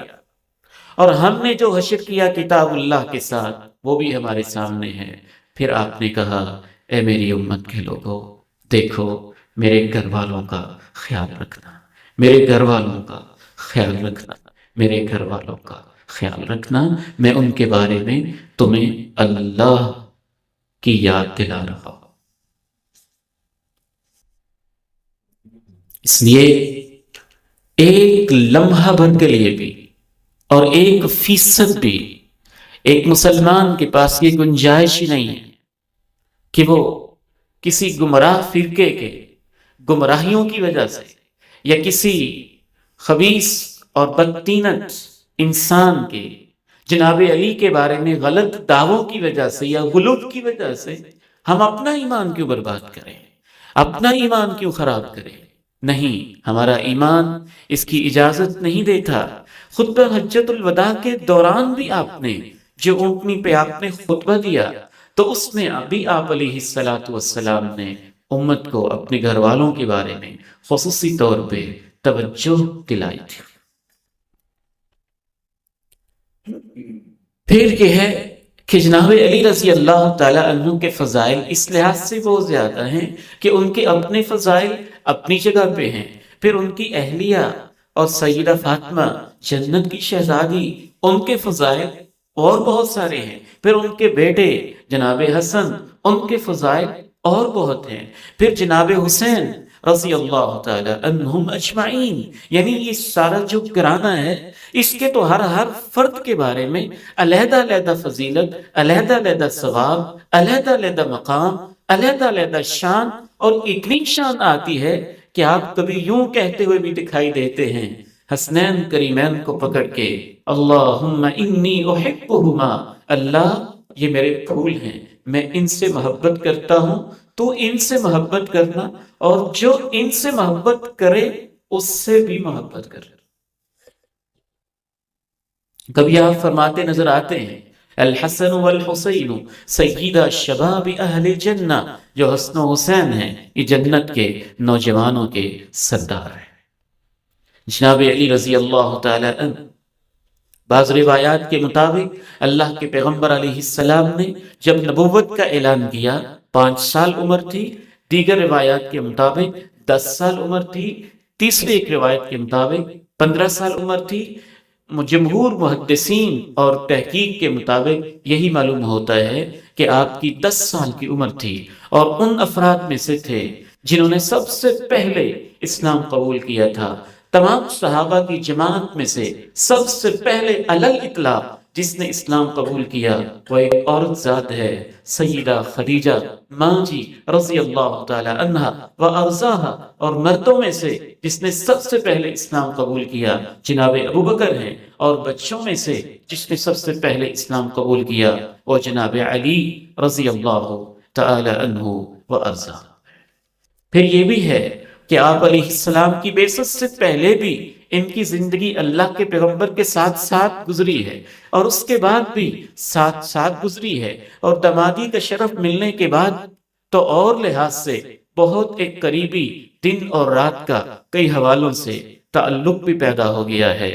اور ہم نے جو حشر کیا کتاب اللہ کے ساتھ وہ بھی ہمارے سامنے ہے۔ پھر آپ نے کہا اے میری امت کے لوگوں دیکھو میرے گھر والوں کا خیال رکھنا، میرے گھر والوں کا خیال رکھنا، میرے گھر والوں کا خیال رکھنا، میں ان کے بارے میں تمہیں اللہ کی یاد دلا رہا ہوں۔ اس لیے ایک لمحہ بھر کے لیے بھی اور 1% بھی ایک مسلمان کے پاس یہ گنجائش ہی نہیں ہے کہ وہ کسی گمراہ فرقے کے گمراہیوں کی وجہ سے یا کسی خبیث اور بدتینت انسان کے جناب علی کے بارے میں غلط دعووں کی وجہ سے یا غلوب کی وجہ سے ہم اپنا ایمان کیوں برباد کریں، اپنا ایمان کیوں خراب کریں۔ نہیں، ہمارا ایمان اس کی اجازت نہیں دیتا۔ خطبہ حجت الوداع کے دوران بھی آپ نے جو اونٹنی پہ آپ نے خطبہ دیا تو اس میں ابھی آپ علیہ الصلاۃ والسلام نے امت کو اپنے گھر والوں کے بارے میں خصوصی طور پہ توجہ دلائی تھی۔ پھر یہ ہے کہ جناب علی رضی اللہ تعالی عنہ کے فضائل اس لحاظ سے بہت زیادہ ہیں کہ ان کے اپنے فضائل اپنی جگہ پہ ہیں، پھر ان کی اہلیہ اور سیدہ فاطمہ جنت کی شہزادی ان کے فضائل اور بہت سارے ہیں، پھر ان کے بیٹے جناب حسن ان کے فضائل اور بہت ہیں، پھر جناب حسین رضی اللہ تعالی عنہم اجمعین، یعنی یہ سارا جو گھرانہ ہے اس کے تو ہر فرد کے بارے میں علیحدہ علیحدہ فضیلت، علیحدہ علیحدہ ثواب، علیحدہ علیحدہ مقام، علیحدہ علیحدہ شان، اور اتنی شان آتی ہے کہ آپ کبھی یوں کہتے ہوئے بھی دکھائی دیتے ہیں حسنین کریمین کو پکڑ کے اللہم انی احبہما، اللہ یہ میرے پھول ہیں، میں ان سے محبت کرتا ہوں، تو ان سے محبت کرنا، اور جو ان سے محبت کرے اس سے بھی محبت کر۔ کبھی آپ فرماتے نظر آتے ہیں الحسن والحسین سیدہ شباب اہل جنہ، جو حسن و حسین ہیں یہ جنت کے نوجوانوں کے سردار ہیں۔ جناب علی رضی اللہ تعالی عنہ، بعض روایات کے مطابق اللہ کے پیغمبر علیہ السلام نے جب نبوت کا اعلان کیا 5 سال عمر تھی، دیگر روایات کے مطابق 10 سال عمر تھی، تیسری ایک روایت کے مطابق 15 سال عمر تھی۔ جمہور محدثین اور تحقیق کے مطابق یہی معلوم ہوتا ہے کہ آپ کی 10 سال کی عمر تھی، اور ان افراد میں سے تھے جنہوں نے سب سے پہلے اسلام قبول کیا تھا۔ تمام صحابہ کی جماعت میں سے سب سے پہلے علی الاطلاق جس نے اسلام قبول کیا وہ ایک عورت ذات ہے، سیدہ خدیجہ ماں جی رضی اللہ تعالی عنہا و ارضاہا، اور مردوں میں سے جس نے سب سے پہلے اسلام قبول کیا جناب ابوبکر ہیں، اور بچوں میں سے جس نے سب سے پہلے اسلام قبول کیا وہ جناب علی رضی اللہ تعالی عنہ و ارضاہ۔ پھر یہ بھی ہے کہ آپ علیہ السلام کی بعثت سے پہلے بھی ان کی زندگی اللہ کے پیغمبر کے ساتھ ساتھ گزری ہے، اور اس کے بعد بھی ساتھ ساتھ گزری ہے، اور دامادی کا شرف ملنے کے بعد تو اور لحاظ سے بہت ایک قریبی دن اور رات کا کئی حوالوں سے تعلق بھی پیدا ہو گیا ہے۔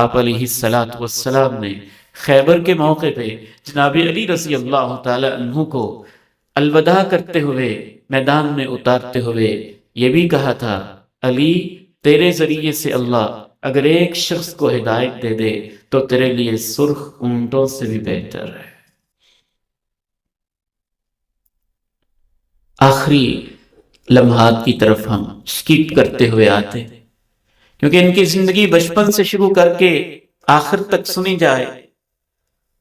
آپ علیہ السلام نے خیبر کے موقع پہ جناب علی رضی اللہ تعالی عنہ کو الوداع کرتے ہوئے میدان میں اتارتے ہوئے یہ بھی کہا تھا، علی تیرے ذریعے سے اللہ اگر ایک شخص کو ہدایت دے دے تو تیرے لیے سرخ اونٹوں سے بھی بہتر ہے۔ آخری لمحات کی طرف ہم سکیپ کرتے ہوئے آتے ہیں، کیونکہ ان کی زندگی بچپن سے شروع کر کے آخر تک سنی جائے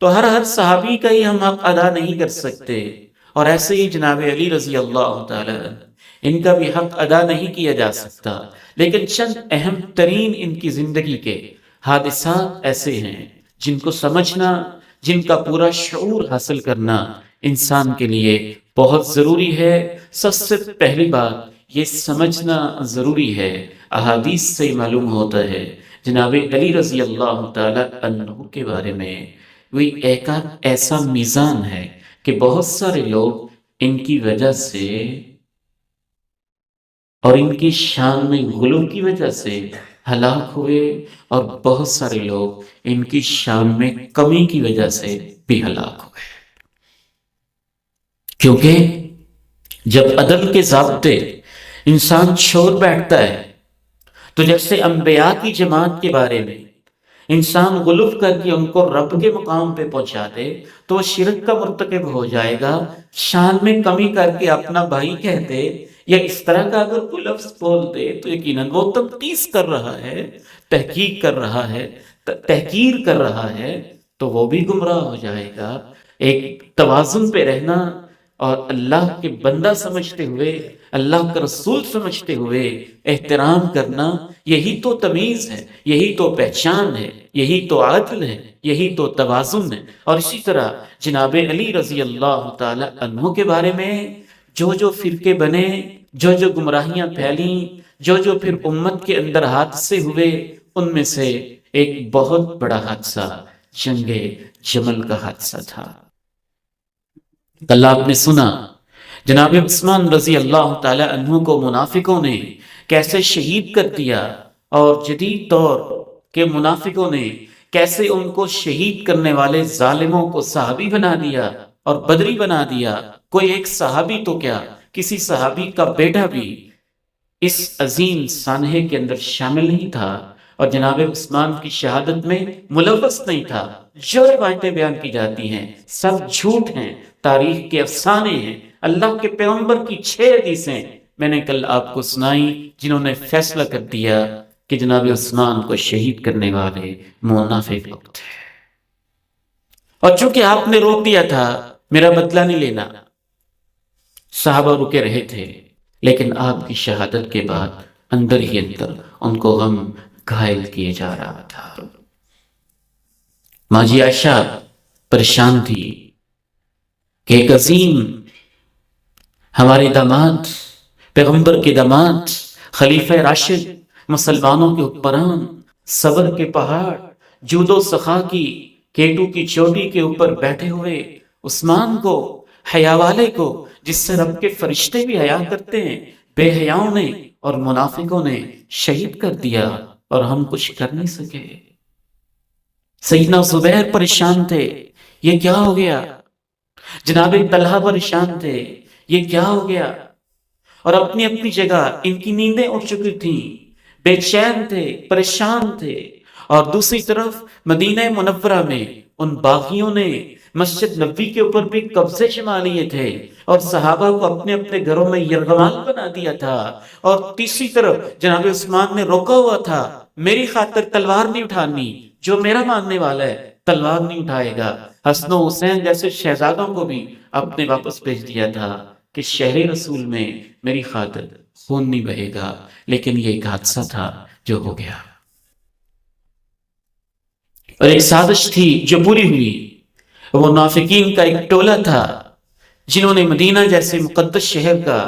تو ہر صحابی کا ہی ہم حق ادا نہیں کر سکتے، اور ایسے ہی جناب علی رضی اللہ تعالی ان کا بھی حق ادا نہیں کیا جا سکتا، لیکن چند اہم ترین ان کی زندگی کے حادثات ایسے ہیں جن کو سمجھنا، جن کا پورا شعور حاصل کرنا انسان کے لیے بہت ضروری ہے۔ سب سے پہلی بات یہ سمجھنا ضروری ہے، احادیث سے معلوم ہوتا ہے جناب علی رضی اللہ تعالی عنہ کے بارے میں وہ ایک ایسا میزان ہے کہ بہت سارے لوگ ان کی وجہ سے اور ان کی شان میں غلو کی وجہ سے ہلاک ہوئے، اور بہت سارے لوگ ان کی شان میں کمی کی وجہ سے بھی ہلاک ہوئے، کیونکہ جب عدل کے ضابطے انسان چھوڑ بیٹھتا ہے تو جیسے انبیاء کی جماعت کے بارے میں انسان غلو کر کے ان کو رب کے مقام پہ پہنچا دے تو وہ شرک کا مرتکب ہو جائے گا۔ شان میں کمی کر کے اپنا بھائی کہہ دے یا اس طرح کا اگر کوئی لفظ بول دے تو یقیناً وہ تنقیص کر رہا ہے، تحقیق کر رہا ہے، تحقیر کر رہا ہے، تو وہ بھی گمراہ ہو جائے گا۔ ایک توازن پہ رہنا اور اللہ کے بندہ سمجھتے ہوئے، اللہ کا رسول سمجھتے ہوئے احترام کرنا، یہی تو تمیز ہے، یہی تو پہچان ہے، یہی تو عدل ہے، یہی تو توازن ہے۔ اور اسی طرح جناب علی رضی اللہ تعالی عنہ کے بارے میں جو فرقے بنے، جو گمراہیاں پھیلیں، جو پھر امت کے اندر حادثے ہوئے، ان میں سے ایک بہت بڑا حادثہ جنگ جمل کا حادثہ تھا۔ کل آپ نے سنا جناب عثمان رضی اللہ تعالی عنہ کو منافقوں نے کیسے شہید کر دیا، اور جدید دور کے منافقوں نے کیسے ان کو شہید کرنے والے ظالموں کو صحابی بنا دیا اور بدری بنا دیا۔ کوئی ایک صحابی تو کیا، کسی صحابی کا بیٹا بھی اس عظیم سانحے کے اندر شامل نہیں تھا، اور جناب عثمان کی شہادت میں ملوث نہیں تھا۔ جو روایتیں بیان کی جاتی ہیں سب جھوٹ ہیں، تاریخ کے افسانے ہیں۔ اللہ کے پیغمبر کی 6 حدیثیں میں نے کل آپ کو سنائی جنہوں نے فیصلہ کر دیا کہ جناب عثمان کو شہید کرنے والے منافق لوگ تھے۔ اور چونکہ آپ نے روک دیا تھا، میرا بدلہ نہیں لینا، صحابہ رکے رہے تھے، لیکن آپ کی شہادت کے بعد اندر ہی اندر ان کو غم گھائل کیے جا رہا تھا۔ ماں جی عائشہ پریشان تھی کہ ایک عظیم ہمارے داماد، پیغمبر کے داماد، خلیفہ راشد، مسلمانوں کے حکمران، صبر کے پہاڑ، جود و سخا کی کیٹو کی چوٹی کے اوپر بیٹھے ہوئے عثمان کو، حیا والے کو، جس سے رب کے فرشتے بھی حیا کرتے ہیں، بے حیاؤں نے اور منافقوں نے شہید کر دیا اور ہم کچھ کر نہیں سکے۔ سیدنا زبیر پریشان تھے، یہ کیا ہو گیا؟ جناب طلحہ پریشان تھے، یہ کیا ہو گیا؟ اور اپنی اپنی جگہ ان کی نیندیں اٹھ چکی تھیں، بے چین تھے، پریشان تھے۔ اور دوسری طرف مدینہ منورہ میں ان باغیوں نے مسجد نبوی کے اوپر بھی قبضے جما لیے تھے اور صحابہ کو اپنے اپنے گھروں میں یرغمال بنا دیا تھا۔ اور تیسری طرف جناب عثمان نے روکا ہوا تھا، میری خاطر تلوار نہیں اٹھانی، جو میرا ماننے والا ہے تلوار نہیں اٹھائے گا۔ حسن و حسین جیسے شہزادوں کو بھی اپنے واپس بھیج دیا تھا کہ شہر رسول میں میری خاطر خون نہیں بہے گا۔ لیکن یہ ایک حادثہ تھا جو ہو گیا، اور ایک سازش تھی جو پوری ہوئی۔ وہ منافقین کا ایک ٹولہ تھا جنہوں نے مدینہ جیسے مقدس شہر کا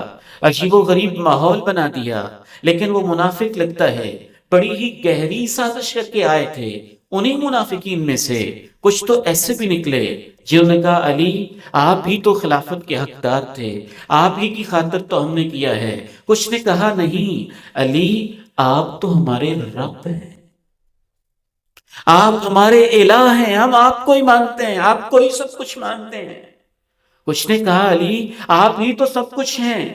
عجیب و غریب ماحول بنا دیا۔ لیکن وہ منافق لگتا ہے بڑی ہی گہری سازش کر کے آئے تھے۔ انہی منافقین میں سے کچھ تو ایسے بھی نکلے جنہوں نے کہا علی آپ ہی تو خلافت کے حقدار تھے، آپ ہی کی خاطر تو ہم نے کیا ہے۔ کچھ نے کہا نہیں علی آپ تو ہمارے رب ہیں، آپ ہمارے الہ ہیں، ہم آپ کو ہی مانتے ہیں، آپ کو ہی سب کچھ مانتے ہیں۔ کچھ نے کہا علی آپ ہی تو سب کچھ ہیں۔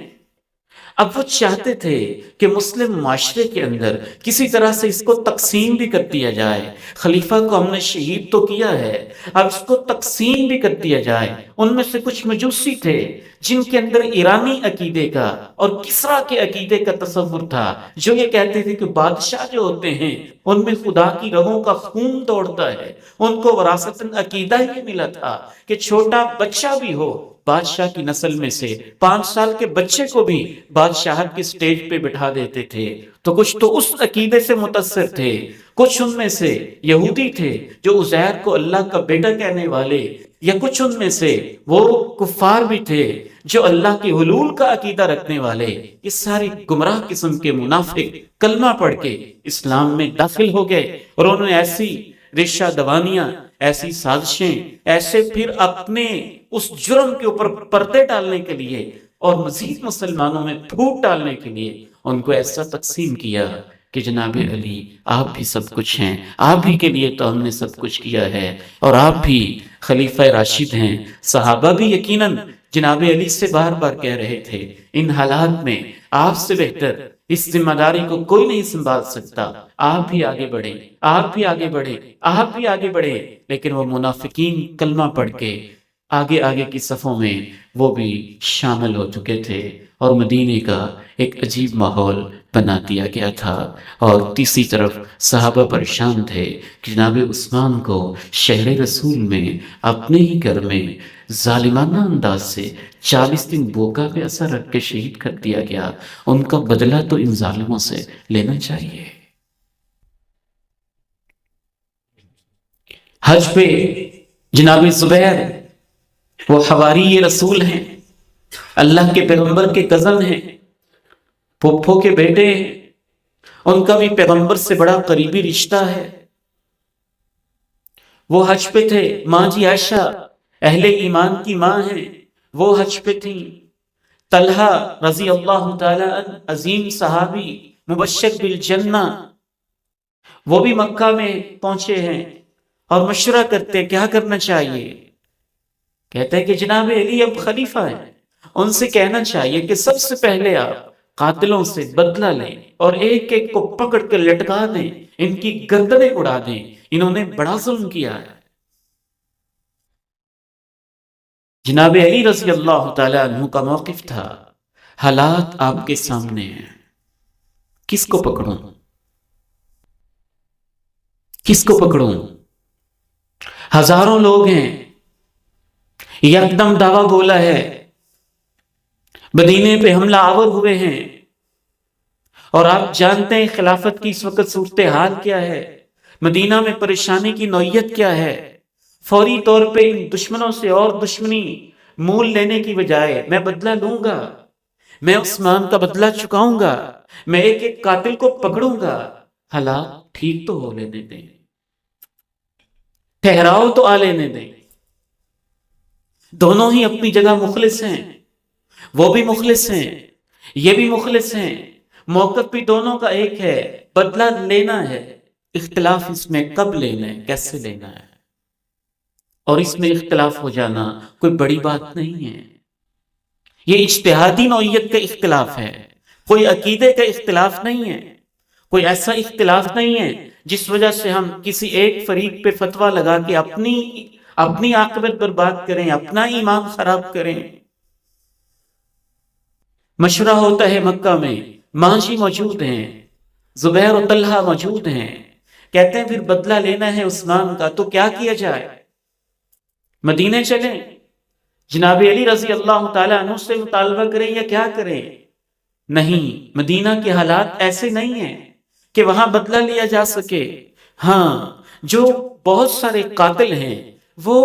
اب وہ چاہتے تھے کہ مسلم معاشرے کے اندر کسی طرح سے اس کو تقسیم بھی کر دیا جائے۔ خلیفہ کو ہم نے شہید تو کیا ہے، اب اس کو تقسیم بھی کر دیا جائے۔ ان میں سے کچھ مجوسی تھے جن کے اندر ایرانی عقیدے کا اور کسریٰ کے عقیدے کا تصور تھا، جو یہ کہتے تھے کہ بادشاہ جو ہوتے ہیں ان میں خدا کی رگوں کا خون دوڑتا ہے۔ ان کو وراثتاً عقیدہ ہی ملا تھا کہ چھوٹا بچہ بھی ہو بادشاہ کی نسل میں سے، 5 سال کے بچے کو بھی بادشاہت کی سٹیج پہ بٹھا دیتے تھے۔ تو کچھ تو اس عقیدے سے متاثر تھے، کچھ ان میں سے یہودی تھے جو عزیر کو اللہ کا بیٹا کہنے والے، یا کچھ ان میں سے وہ کفار بھی تھے جو اللہ کے حلول کا عقیدہ رکھنے والے۔ یہ سارے گمراہ قسم کے منافق کلمہ پڑھ کے اسلام میں داخل ہو گئے، اور انہوں نے ایسی ریشہ دوانیاں، ایسی سازشیں، ایسے پھر اپنے اس جرم کے اوپر پردے ڈالنے کے لیے اور مزید مسلمانوں میں پھوٹ ڈالنے کے لیے ان کو ایسا تقسیم کیا کہ جناب علی آپ بھی سب کچھ ہیں، آپ ہی کے لیے تو ہم نے سب کچھ کیا ہے، اور آپ بھی خلیفہ راشد ہیں۔ صحابہ بھی یقیناً جناب علی سے بار بار کہہ رہے تھے ان حالات میں آپ سے بہتر اس ذمہ داری کو کوئی نہیں سنبھال سکتا، آپ بھی آگے بڑھیں، آپ بھی آگے بڑھیں، آپ بھی آگے بڑھیں۔ لیکن وہ منافقین کلمہ پڑھ کے آگے آگے کی صفوں میں وہ بھی شامل ہو چکے تھے، اور مدینے کا ایک عجیب ماحول بنا دیا گیا تھا۔ اور تیسری طرف صحابہ پریشان تھے کہ جناب عثمان کو شہر رسول میں اپنے ہی گھر میں ظالمانہ انداز سے 40 دن بوکا پہ اثر رکھ کے شہید کر دیا گیا۔ ان کا بدلہ تو ان ظالموں سے لینا چاہیے۔ حج پہ جناب زبیر وہ حواری رسول ہیں، اللہ کے پیغمبر کے کزن ہیں، پھپھو کے بیٹے ہیں، ان کا بھی پیغمبر سے بڑا قریبی رشتہ ہے۔ وہ حج پہ تھے، ماں جی عائشہ اہل ایمان کی ماں ہیں، وہ حج پہ تھیں۔ طلحہ رضی اللہ تعالی عنہ عظیم صحابی مبشر بالجنہ، وہ بھی مکہ میں پہنچے ہیں اور مشورہ کرتے کیا کرنا چاہیے۔ کہتے ہیں کہ جناب علی اب خلیفہ ہیں، ان سے کہنا چاہیے کہ سب سے پہلے آپ قاتلوں سے بدلہ لیں اور ایک ایک کو پکڑ کے لٹکا دیں، ان کی گردنیں اڑا دیں، انہوں نے بڑا ظلم کیا ہے۔ جناب علی رضی اللہ تعالی عنہ کا موقف تھا، حالات آپ کے سامنے ہیں، کس کو پکڑوں، کس کو پکڑوں؟ ہزاروں لوگ ہیں، یکدم دعویٰ بولا ہے، مدینے پہ حملہ آور ہوئے ہیں، اور آپ جانتے ہیں خلافت کی اس وقت صورتحال کیا ہے، مدینہ میں پریشانی کی نوعیت کیا ہے۔ فوری طور پہ ان دشمنوں سے اور دشمنی مول لینے کی بجائے میں بدلہ لوں گا، میں عثمان کا بدلہ چکاؤں گا، میں ایک ایک قاتل کو پکڑوں گا، حالات ٹھیک تو ہو لینے دیں، ٹھہراؤ تو آ لینے دیں. دونوں ہی اپنی جگہ مخلص ہیں، وہ بھی مخلص ہیں، یہ بھی مخلص ہیں، موقف بھی دونوں کا ایک ہے، بدلہ لینا ہے. اختلاف اس میں کب لینا ہے، کیسے لینا ہے، اور اس میں اختلاف ہو جانا کوئی بڑی بات نہیں ہے. یہ اجتہادی نوعیت کا اختلاف ہے، کوئی عقیدے کا اختلاف نہیں ہے، کوئی ایسا اختلاف نہیں ہے جس وجہ سے ہم کسی ایک فریق پہ فتویٰ لگا کے اپنی عاقبت برباد کریں، اپنا ایمان خراب کریں. مشورہ ہوتا ہے مکہ میں، ماجی موجود ہیں، زبیر و طلحہ موجود ہیں، کہتے ہیں پھر بدلہ لینا ہے عثمان کا، تو کیا کیا جائے؟ مدینے چلیں، جناب علی رضی اللہ تعالیٰ عنہ سے مطالبہ کریں یا کیا کریں؟ نہیں، مدینہ کے حالات ایسے نہیں ہیں کہ وہاں بدلہ لیا جا سکے. ہاں، جو بہت سارے قاتل ہیں وہ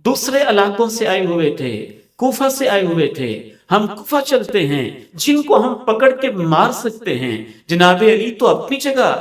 دوسرے علاقوں سے آئے ہوئے تھے، کوفہ سے آئے ہوئے تھے. ہم کوفہ چلتے ہیں، جن کو ہم پکڑ کے مار سکتے ہیں. جناب علی تو اپنی جگہ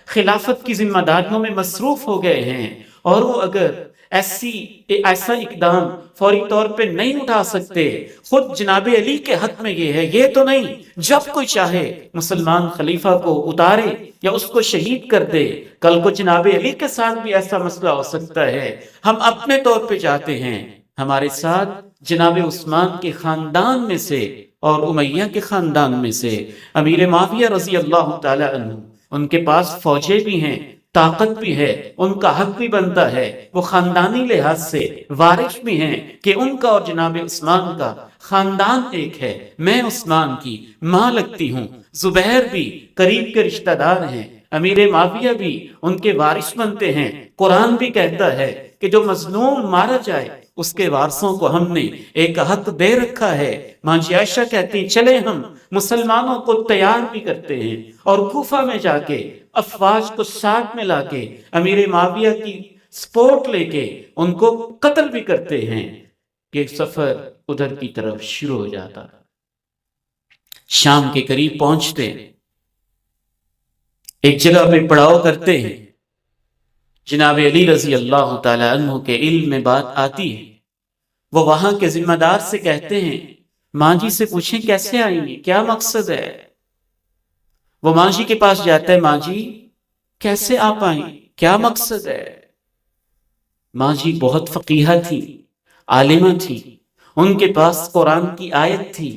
خلافت کی ذمہ داریوں میں مصروف ہو گئے ہیں، اور وہ اگر ایسا اقدام فوری طور پہ نہیں اٹھا سکتے. خود جناب علی کے حق میں یہ ہے، یہ تو نہیں جب کوئی چاہے مسلمان خلیفہ کو اتارے یا اس کو شہید کر دے. کل کو جناب علی کے ساتھ بھی ایسا مسئلہ ہو سکتا ہے. ہم اپنے طور پہ جاتے ہیں، ہمارے ساتھ جناب عثمان کے خاندان میں سے اور امیہ کے خاندان میں سے امیر معاویہ رضی اللہ تعالی عنہ، ان کے پاس فوجیں بھی ہیں، طاقت بھی ہے، ان کا حق بھی بنتا ہے. وہ خاندانی لحاظ سے وارث بھی ہیں کہ ان کا اور جناب عثمان کا خاندان ایک ہے. میں عثمان کی ماں لگتی ہوں، زبیر بھی قریب کے رشتہ دار ہیں، امیر معاویہ بھی ان کے وارث بنتے ہیں. قرآن بھی کہتا ہے کہ جو مظلوم مارا جائے اس کے وارثوں کو ہم نے ایک حق دے رکھا ہے. ماں جی عائشہ کہتی ہیں چلے ہم مسلمانوں کو تیار بھی کرتے ہیں اور کوفہ میں جا کے افواج کو ساتھ میں لا کے امیر معاویہ کی سپورٹ لے کے ان کو قتل بھی کرتے ہیں کہ سفر ادھر کی طرف شروع ہو جاتا. شام کے قریب پہنچتے ہیں، ایک جگہ پہ پڑاؤ کرتے ہیں. جناب علی رضی اللہ تعالی عنہ کے علم میں بات آتی ہے. وہ وہاں کے ذمہ دار سے کہتے ہیں ماں جی سے پوچھیں کیسے آئیں گے، کیا مقصد ہے. وہ ماں جی کے پاس جاتا ہے، ماں جی کیسے آپ آئیں، کیا مقصد ہے. ماں جی بہت فقیہہ تھی، عالمہ تھی، ان کے پاس قرآن کی آیت تھی.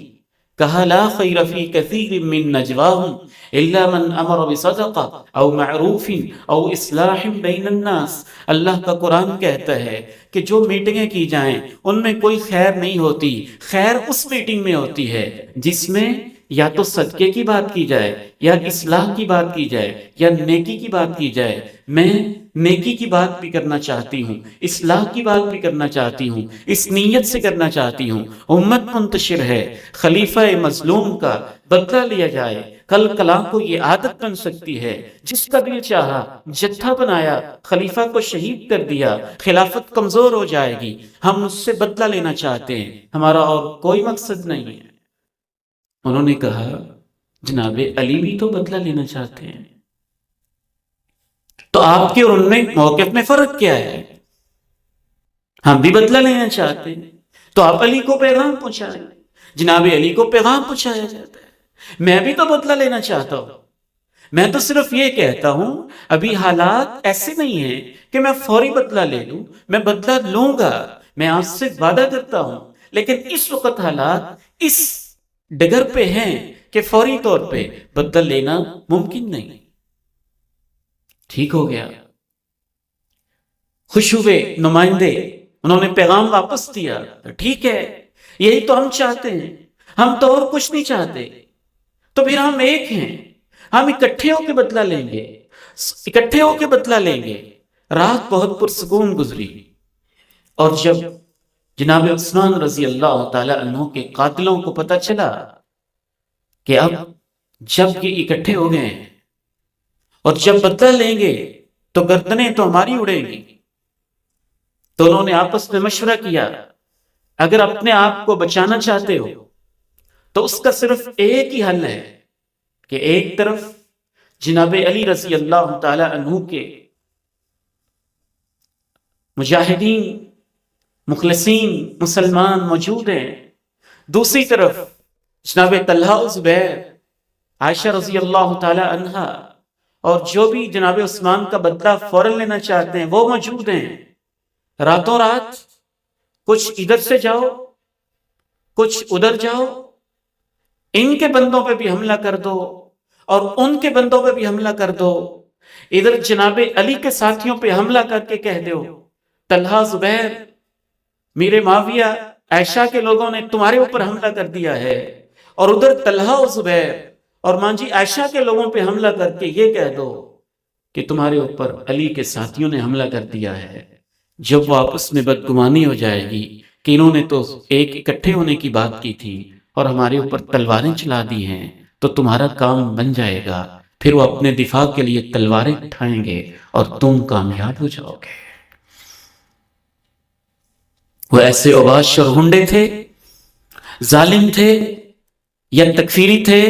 کہا لا خیر فی کثیر من نجواہم الا من امر بصدقہ او معروف او اصلاح بین الناس. اللہ کا قرآن کہتا ہے کہ جو میٹنگیں کی جائیں ان میں کوئی خیر نہیں ہوتی. خیر اس میٹنگ میں ہوتی ہے جس میں یا تو صدقے کی بات کی جائے، یا اصلاح کی بات کی جائے، یا نیکی کی بات کی جائے. میں نیکی کی بات بھی کرنا چاہتی ہوں، اصلاح کی بات بھی کرنا چاہتی ہوں، اس نیت سے کرنا چاہتی ہوں. امت منتشر ہے، خلیفہ مظلوم کا بدلہ لیا جائے. کل کلاں کو یہ عادت بن سکتی ہے، جس کا دل چاہا جتھا بنایا، خلیفہ کو شہید کر دیا، خلافت کمزور ہو جائے گی. ہم اس سے بدلہ لینا چاہتے ہیں، ہمارا اور کوئی مقصد نہیں ہے. انہوں نے کہا جناب علی بھی تو بدلہ لینا چاہتے ہیں، تو آپ کے اور ان میں موقف میں فرق کیا ہے؟ ہم بھی بدلہ لینا چاہتے ہیں تو آپ علی کو پیغام پہنچائیں. جناب علی کو پیغام پہنچایا جاتا ہے. میں بھی تو بدلہ لینا چاہتا ہوں. میں تو صرف یہ کہتا ہوں ابھی حالات ایسے نہیں ہیں کہ میں فوری بدلہ لے لوں. میں بدلہ لوں گا، میں آپ سے وعدہ کرتا ہوں، لیکن اس وقت حالات اس ڈگر پہ ہیں کہ فوری طور پہ بدلہ لینا ممکن نہیں. ٹھیک ہو گیا. خوش ہوئے نمائندے، انہوں نے پیغام واپس دیا. ٹھیک ہے، یہی تو ہم چاہتے ہیں، ہم تو اور کچھ نہیں چاہتے. تو پھر ہم ایک ہیں، ہم اکٹھے ہو کے بدلہ لیں گے، اکٹھے ہو کے بدلہ لیں گے. رات بہت پرسکون گزری، اور جب جناب عثمان رضی اللہ تعالی عنہ کے قاتلوں کو پتہ چلا کہ اب جب یہ اکٹھے ہو گئے ہیں اور جب بدلہ لیں گے تو گردنیں تو ہماری اڑیں گی، تو انہوں نے آپس میں مشورہ کیا اگر اپنے آپ کو بچانا چاہتے ہو تو اس کا صرف ایک ہی حل ہے کہ ایک طرف جناب علی رضی اللہ تعالی عنہ کے مجاہدین مخلصین مسلمان موجود ہیں، دوسری طرف جناب طلحہ و زبیر، عائشہ رضی اللہ تعالی عنہا، اور جو بھی جناب عثمان کا بدلہ فوراً لینا چاہتے ہیں وہ موجود ہیں۔ راتوں رات کچھ ادھر سے جاؤ کچھ ادھر جاؤ، ان کے بندوں پہ بھی حملہ کر دو اور ان کے بندوں پہ بھی حملہ کر دو، ادھر جناب علی کے ساتھیوں پہ حملہ کر کے کہہ دو طلحہ زبیر میرے معاویہ عائشہ کے لوگوں نے تمہارے اوپر حملہ کر دیا ہے، اور ادھر طلحہ و زبیر اور مانجی عائشہ کے لوگوں پہ حملہ کر کے یہ کہہ دو کہ تمہارے اوپر علی کے ساتھیوں نے حملہ کر دیا ہے۔ جب وہ آپس میں بدگمانی ہو جائے گی کہ انہوں نے تو ایک اکٹھے ہونے کی بات کی تھی اور ہمارے اوپر تلواریں چلا دی ہیں، تو تمہارا کام بن جائے گا، پھر وہ اپنے دفاع کے لیے تلواریں اٹھائیں گے اور تم کامیاب ہو جاؤ گے۔ وہ ایسے اوباش اور ہنڈے تھے، ظالم تھے یا تکفیری تھے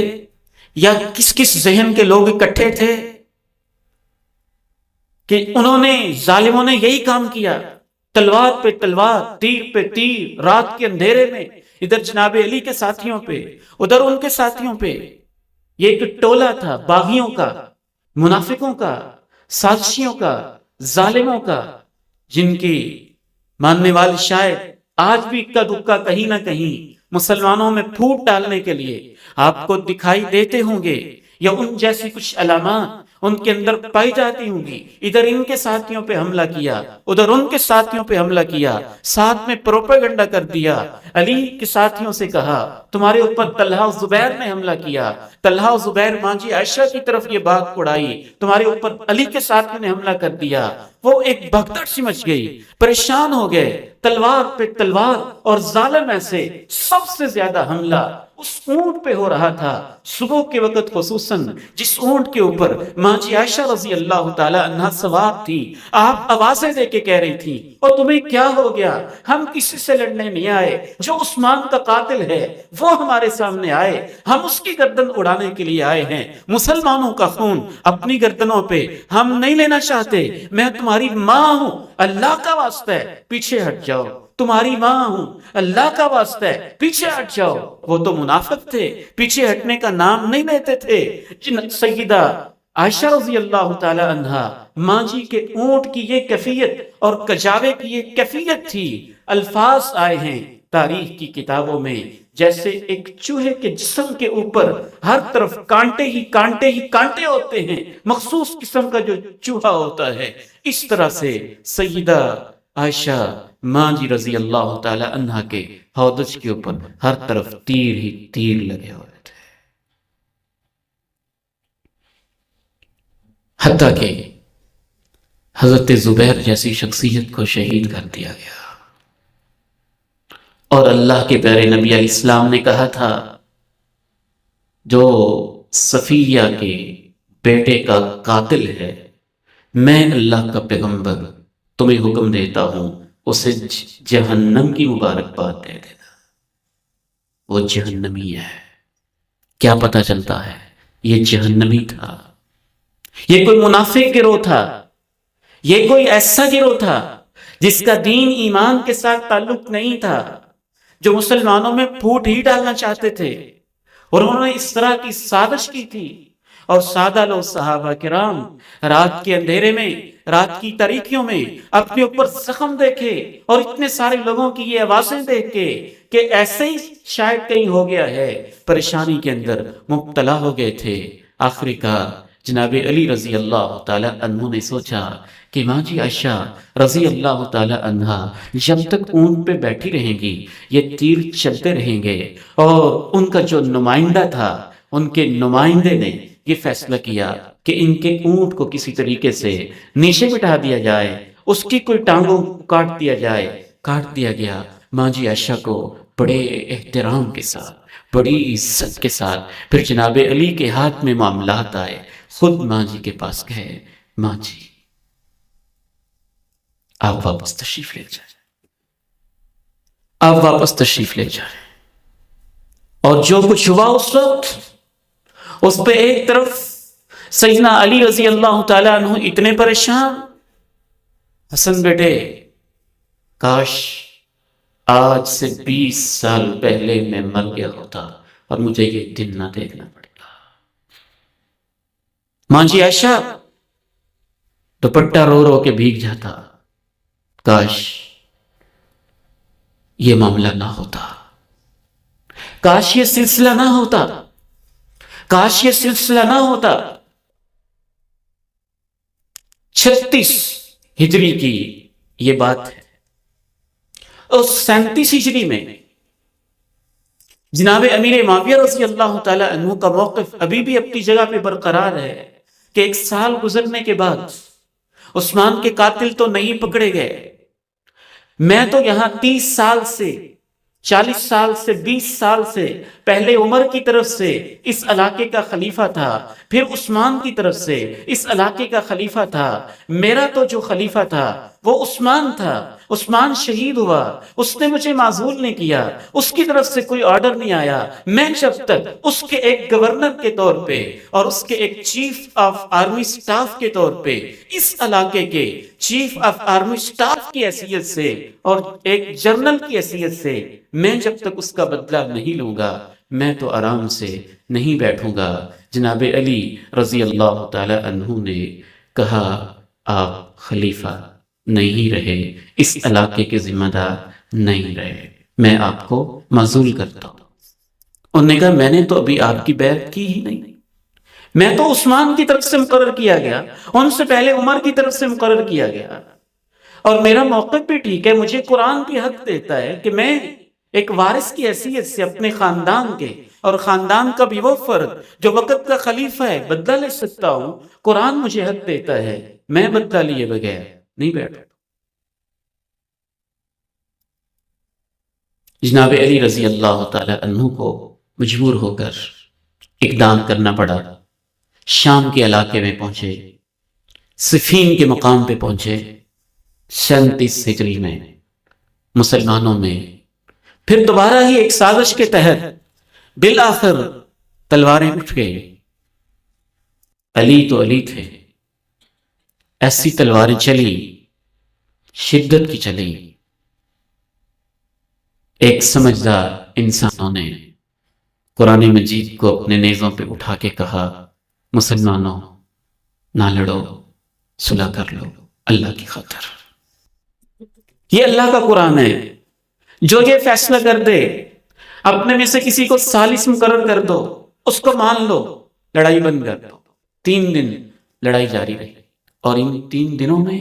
یا کس ذہن کے لوگ اکٹھے تھے کہ انہوں نے ظالموں نے یہی کام کیا، تلوار پہ تلوار، تیر پہ تیر، رات کے اندھیرے میں ادھر جناب علی کے ساتھیوں پہ ادھر ان کے ساتھیوں پہ۔ یہ ایک ٹولہ تھا باغیوں کا، منافقوں کا، سازشیوں کا، ظالموں کا، جن کی ماننے والے شاید آج بھی اکا دکا کہیں نہ کہیں مسلمانوں میں پھوٹ ڈالنے کے لیے آپ کو دکھائی دیتے ہوں گے، یا ان جیسی کچھ علامات ان کے اندر پائی جاتی ہوں گی۔ ادھر ان کے ساتھیوں پہ حملہ کیا، ادھر ان کے ساتھیوں پہ حملہ کیا، ساتھ میں پروپیگنڈا کر دیا، علی کے ساتھیوں سے کہا تمہارے اوپر طلحہ و زبیر نے حملہ کیا، طلحہ و زبیر مانجی عائشہ کی طرف یہ بات اڑائی، تمہارے اوپر علی کے ساتھیوں نے حملہ کر دیا۔ وہ ایک بھگدڑ سی مچ گئی، پریشان ہو گئے، تلوار پہ تلوار، اور ظالم ایسے سب سے زیادہ حملہ اس اونٹ پہ ہو رہا تھا صبح کے وقت، خصوصاً جس اونٹ کے اوپر ماجی عائشہ رضی اللہ تعالی عنہا سوار تھی۔ آپ آوازیں دے کے کہہ رہی تھی اور تمہیں کیا ہو گیا، ہم کسی سے لڑنے نہیں آئے، جو عثمان کا قاتل ہے وہ ہمارے سامنے آئے، ہم اس کی گردن اڑانے کے لیے آئے ہیں، مسلمانوں کا خون اپنی گردنوں پہ ہم نہیں لینا چاہتے، میں تمہاری ماں ہوں، اللہ کا واسطہ ہے پیچھے ہٹ جاؤ، تمہاری ماں ہوں، اللہ کا واسطہ ہے پیچھے ہٹ جاؤ۔ وہ تو منافق تھے، پیچھے ہٹنے کا نام نہیں لیتے تھے۔ سیدہ عائشہ رضی اللہ تعالی عنہا ماں جی کے اونٹ کی یہ کیفیت اور کجاوے کی یہ کیفیت تھی، الفاظ آئے ہیں تاریخ کی کتابوں میں، جیسے ایک چوہے کے جسم کے اوپر ہر طرف کانٹے ہی کانٹے ہی کانٹے ہوتے ہیں، مخصوص قسم کا جو چوہا ہوتا ہے، اس طرح سے سیدہ عائشہ ماں جی رضی اللہ تعالی عنہا کے ہودج کے اوپر ہر طرف تیر ہی تیر لگے ہوئے تھے، حتیٰ کہ حضرت زبیر جیسی شخصیت کو شہید کر دیا گیا۔ اور اللہ کے پیارے نبی علیہ السلام نے کہا تھا جو صفیہ کے بیٹے کا قاتل ہے، میں اللہ کا پیغمبر تمہیں حکم دیتا ہوں اسے جہنم کی مبارکباد دے دینا، وہ جہنمی ہے۔ کیا پتہ چلتا ہے یہ جہنمی تھا، یہ کوئی منافق گروہ تھا، یہ کوئی ایسا گروہ تھا جس کا دین ایمان کے ساتھ تعلق نہیں تھا، جو مسلمانوں میں پھوٹ ہی ڈالنا چاہتے تھے، اور انہوں نے اس طرح کی سازش کی تھی۔ اور سادہ لوگ صحابہ کرام رات کے اندھیرے میں، رات کی تاریکیوں میں اپنے اوپر زخم دیکھے اور اتنے سارے لوگوں کی یہ آوازیں دیکھ کے کہ ایسے ہی شاید کہیں ہو گیا ہے، پریشانی کے اندر مبتلا ہو گئے تھے۔ آخر کار جناب علی رضی اللہ تعالی عنہ نے سوچا کہ ماں جی عائشہ رضی اللہ تعالی عنہا جب تک اونٹ پہ بیٹھی رہیں گی یہ تیر چلتے رہیں گے، اور ان کا جو نمائندہ تھا، ان کے نمائندے نے یہ فیصلہ کیا کہ ان کے اونٹ کو کسی طریقے سے نیچے بٹھا دیا جائے، اس کی کوئی ٹانگوں کاٹ دیا جائے۔ کاٹ دیا گیا۔ ماں جی عائشہ کو بڑے احترام کے ساتھ، بڑی عزت کے ساتھ پھر جناب علی کے ہاتھ میں معاملات آئے، خود ماں جی کے پاس گئے، ماں جی آپ واپس تشریف لے جائیں، آپ واپس تشریف لے جائیں۔ اور جو کچھ ہوا اس وقت، اس پہ ایک طرف سیدنا علی رضی اللہ تعالیٰ عنہ اتنے پریشان، حسن بیٹے کاش آج سے 20 سال پہلے میں مر گیا ہوتا اور مجھے یہ دن نہ دیکھنا پڑتا۔ ماں جی عائشہ دوپٹہ رو رو کے بھیگ جاتا، کاش یہ معاملہ نہ ہوتا، کاش یہ سلسلہ نہ ہوتا، کاش یہ سلسلہ نہ ہوتا۔ 36 ہجری کی یہ بات ہے، اور 37 ہجری میں جناب امیر معاویہ رضی اللہ تعالی عنہ کا موقف ابھی بھی اپنی جگہ پہ برقرار ہے کہ 1 سال گزرنے کے بعد عثمان کے قاتل تو نہیں پکڑے گئے، میں تو یہاں 30 سال سے 40 سال سے 20 سال سے پہلے عمر کی طرف سے اس علاقے کا خلیفہ تھا، پھر عثمان کی طرف سے اس علاقے کا خلیفہ تھا، میرا تو جو خلیفہ تھا وہ عثمان تھا، عثمان شہید ہوا، اس نے مجھے معزول نہیں کیا، اس کی طرف سے کوئی آرڈر نہیں آیا، میں جب تک اس کے ایک گورنر کے طور پہ اور اس کے ایک چیف آف آرمی سٹاف کے طور پہ اس علاقے کے چیف آف آرمی سٹاف کی حیثیت سے اور ایک جنرل کی حیثیت سے میں جب تک اس کا بدلہ نہیں لوں گا میں تو آرام سے نہیں بیٹھوں گا۔ جناب علی رضی اللہ تعالی عنہ نے کہا آپ خلیفہ نہیں رہے، اس علاقے کے ذمہ دار نہیں رہے، میں آپ کو معزول کرتا ہوں۔ انہوں نے کہا میں نے تو ابھی آپ کی بیعت کی ہی نہیں، میں تو عثمان کی طرف سے مقرر کیا گیا، ان سے پہلے عمر کی طرف سے مقرر کیا گیا، اور میرا موقف بھی ٹھیک ہے، مجھے قرآن بھی حق دیتا ہے کہ میں ایک وارث کی حیثیت سے اپنے خاندان کے اور خاندان کا بھی وہ فرد جو وقت کا خلیفہ ہے بدلہ لے سکتا ہوں، قرآن مجھے حق دیتا ہے، میں بدلہ لیے بغیر نہیں بیٹھا۔ جناب علی رضی اللہ تعالی عنہ کو مجبور ہو کر اقدام کرنا پڑا، شام کے علاقے میں پہنچے، صفین کے مقام پہ پہنچے، 37 ہجری میں مسلمانوں میں پھر دوبارہ ہی ایک سازش کے تحت بالآخر تلواریں اٹھ گئی۔ علی تو علی تھے، ایسی تلواریں چلی، شدت کی چلی۔ ایک سمجھدار انسانوں نے قرآن مجید کو اپنے نیزوں پہ اٹھا کے کہا مسلمانوں نہ لڑو، صلح کر لو اللہ کی خاطر۔ یہ اللہ کا قرآن ہے، جو یہ فیصلہ کر دے اپنے میں سے کسی کو ثالث مقرر کر دو، اس کو مان لو، لڑائی بند کر دو۔ 3 دن لڑائی جاری رہی، اور ان 3 دنوں میں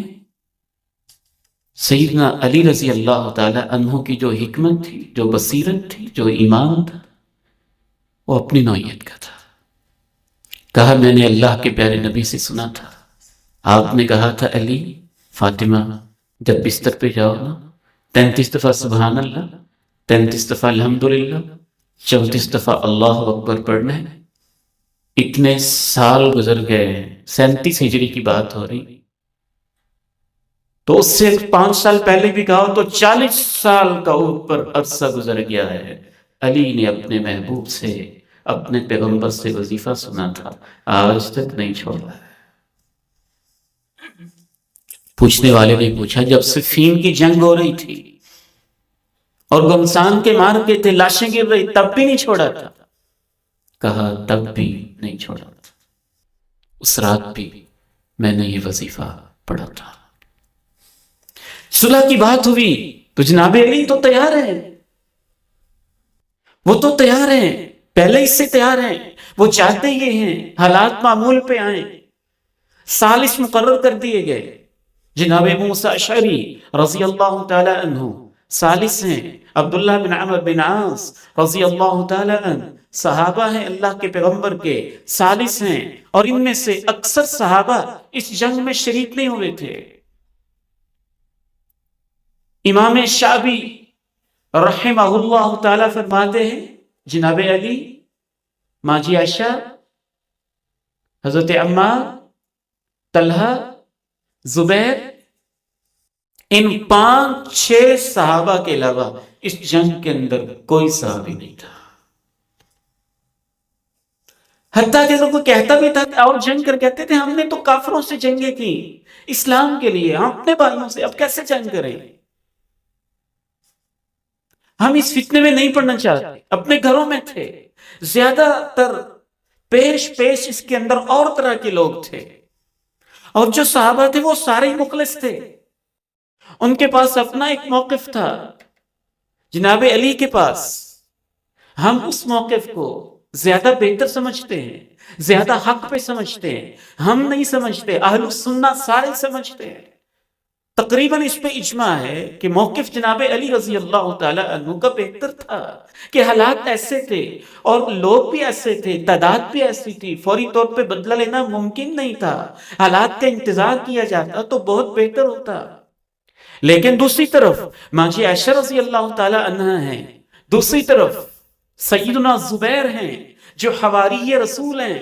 سیدنا علی رضی اللہ تعالی عنہ کی جو حکمت تھی، جو بصیرت تھی، جو ایمان تھا، وہ اپنی نوعیت کا تھا۔ کہا میں نے اللہ کے پیارے نبی سے سنا تھا، آپ نے کہا تھا علی فاطمہ جب بستر پہ جاؤ نا 33 دفعہ سبحان اللہ، 33 دفعہ الحمدللہ، 34 دفعہ اللہ اکبر پڑھنا ہے۔ اتنے سال گزر گئے، 37 ہجری کی بات ہو رہی، تو اس سے 5 سال پہلے بھی کہا تو 40 سال کا اوپر عرصہ گزر گیا ہے۔ علی نے اپنے محبوب سے، اپنے پیغمبر سے وظیفہ سنا تھا، آج تک نہیں چھوڑا ہے۔ پوچھنے والے نے پوچھا جب صفین کی جنگ ہو رہی تھی اور گمسان کے مار کے تھے، لاشیں گر رہی، تب بھی نہیں چھوڑا تھا؟ کہا تب بھی نہیں چھوڑا تھا، اس رات بھی میں نے یہ وظیفہ پڑھا تھا۔ صلح کی بات ہوئی تو جناب علی تو تیار ہیں، وہ تو تیار ہیں، پہلے اس سے تیار ہیں، وہ چاہتے یہ ہیں حالات معمول پہ آئیں۔ ثالث مقرر کر دیے گئے، جناب موسیٰ اشعری رضی اللہ تعالی عنہ ثالث ہیں، عبداللہ بن عمرو بن عاص رضی اللہ تعالی عنہ صحابہ ہیں اللہ کے پیغمبر کے، ثالث ہیں، اور ان میں سے اکثر صحابہ اس جنگ میں شریک نہیں ہوئے تھے۔ امام شعبی رحمہ اللہ تعالی فرماتے ہیں جناب علی، ماں جی عائشہ، حضرت عمار، طلحہ، زبیر، ان 5-6 صحابہ کے علاوہ اس جنگ کے اندر کوئی صحابی نہیں تھا۔ حتیٰ کہ اگر کوئی کہتا بھی تھا اور جنگ کر، کہتے تھے ہم نے تو کافروں سے جنگیں کی اسلام کے لیے، ہم اپنے بھائیوں سے اب کیسے جنگ کریں؟ ہم اس فتنے میں نہیں پڑنا چاہتے، اپنے گھروں میں تھے، زیادہ تر پیش اس کے اندر اور طرح کے لوگ تھے، اور جو صحابہ تھے وہ سارے مخلص تھے، ان کے پاس اپنا ایک موقف تھا جناب علی کے پاس۔ ہم اس موقف کو زیادہ بہتر سمجھتے ہیں، زیادہ حق پہ سمجھتے ہیں، ہم نہیں سمجھتے، اہل السنہ سارے سمجھتے ہیں۔ تقریباً اس پہ اجماع ہے کہ موقف جناب علی رضی اللہ تعالی عنہ کا بہتر تھا، کہ حالات ایسے تھے اور لوگ بھی ایسے تھے، تعداد بھی ایسی تھی، فوری طور پہ بدلہ لینا ممکن نہیں تھا، حالات کا انتظار کیا جاتا تو بہت بہتر ہوتا۔ لیکن دوسری طرف ماجی عائشہ رضی اللہ تعالی عنہ ہیں، دوسری طرف سیدنا زبیر ہیں جو حواری رسول ہیں،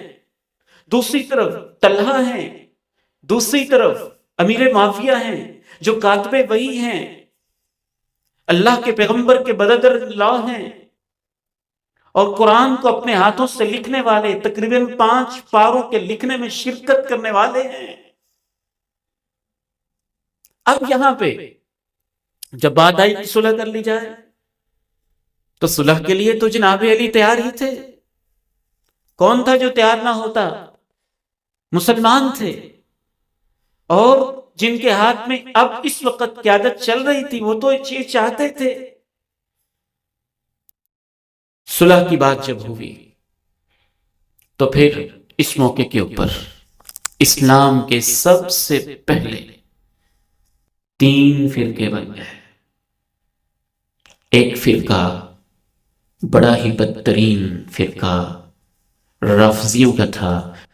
دوسری طرف طلحہ ہیں، دوسری طرف امیر معاویہ ہیں جو کاتب وحی ہیں، اللہ کے پیغمبر کے بددر اللہ ہیں، اور قرآن کو اپنے ہاتھوں سے لکھنے والے، تقریباً 5 پاروں کے لکھنے میں شرکت کرنے والے ہیں۔ اب یہاں پہ جب بات آئی کہ صلح کر لی جائے تو صلح کے لیے تو جناب علی تیار ہی تھے۔ کون تھا جو تیار نہ ہوتا؟ مسلمان تھے، اور جن کے ہاتھ میں اب اس وقت قیادت چل رہی تھی وہ تو یہ چاہتے تھے۔ صلح کی بات جب ہوئی تو پھر اس موقع کے اوپر اسلام کے سب سے پہلے 3 فرقے بن گئے۔ ایک فرقہ بڑا ہی بدترین فرقہ رافضیوں کا تھا،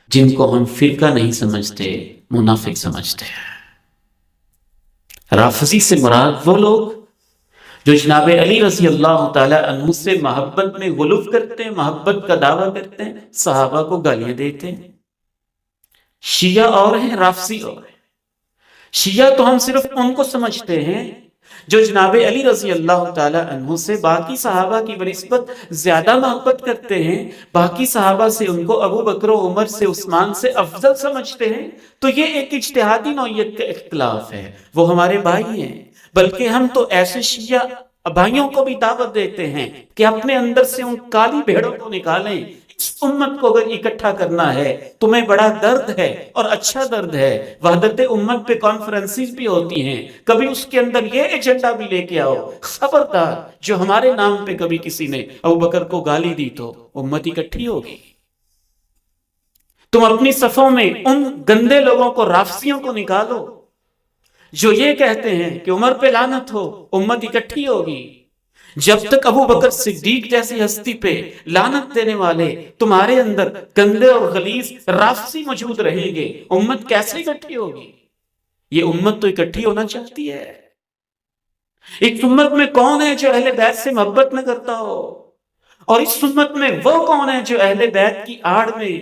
جن کو ہم فرقہ نہیں سمجھتے، منافق سمجھتے ہیں۔ رافضی سے مراد وہ لوگ جو جناب علی رضی اللہ تعالی عنہ سے محبت میں غلو کرتے ہیں، محبت کا دعویٰ کرتے ہیں، صحابہ کو گالیاں دیتے ہیں۔ شیعہ اور ہیں، رافضی اور ہیں۔ شیعہ تو ہم صرف ان کو سمجھتے ہیں جو جناب علی رضی اللہ تعالی عنہ سے باقی صحابہ کی بنسبت زیادہ محبت کرتے ہیں، باقی صحابہ سے ان کو ابو بکر و عمر سے، عثمان سے افضل سمجھتے ہیں۔ تو یہ ایک اجتہادی نوعیت کا اختلاف ہے، وہ ہمارے بھائی ہیں۔ بلکہ ہم تو ایسے شیعہ بھائیوں کو بھی دعوت دیتے ہیں کہ اپنے اندر سے ان کالی بھیڑوں کو نکالیں۔ اس امت کو اگر اکٹھا کرنا ہے، تمہیں بڑا درد ہے اور اچھا درد ہے، وحدت امت پہ کانفرنسز بھی ہوتی ہیں، کبھی اس کے اندر یہ ایجنڈا بھی لے کے آؤ، خبردار جو ہمارے نام پہ کبھی کسی نے ابو بکر کو گالی دی تو امت اکٹھی ہوگی۔ تم اپنی صفوں میں ان گندے لوگوں کو، رافضیوں کو نکالو جو یہ کہتے ہیں کہ عمر پہ لعنت ہو، امت اکٹھی ہوگی۔ جب تک ابو بکر صدیق جیسی ہستی پہ لعنت دینے والے تمہارے اندر گندے اور غلیظ رافضی موجود رہیں گے، امت کیسے اکٹھی ہوگی؟ یہ امت تو اکٹھی ہونا چاہتی ہے۔ ایک امت میں کون ہے جو اہل بیت سے محبت نہ کرتا ہو؟ اور اس امت میں وہ کون ہے جو اہل بیت کی آڑ میں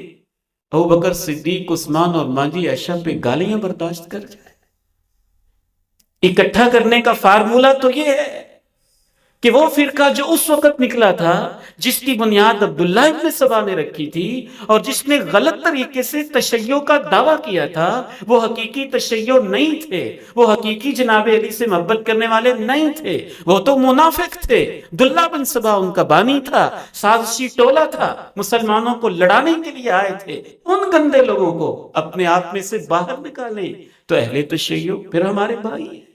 ابو بکر صدیق، عثمان اور ماجی عائشہ پہ گالیاں برداشت کر جائے؟ اکٹھا کرنے کا فارمولہ تو یہ ہے کہ وہ فرقہ جو اس وقت نکلا تھا، جس کی بنیاد عبداللہ ابن سبا نے رکھی تھی اور جس نے غلط طریقے سے تشیع کا دعویٰ کیا تھا، وہ حقیقی تشیع نہیں تھے، وہ حقیقی جناب علی سے محبت کرنے والے نہیں تھے، وہ تو منافق تھے۔ عبداللہ بن سبا ان کا بانی تھا، سازشی ٹولہ تھا، مسلمانوں کو لڑانے کے لیے آئے تھے۔ ان گندے لوگوں کو اپنے آپ میں سے باہر نکالیں تو اہل تشیع پھر ہمارے بھائی ہیں۔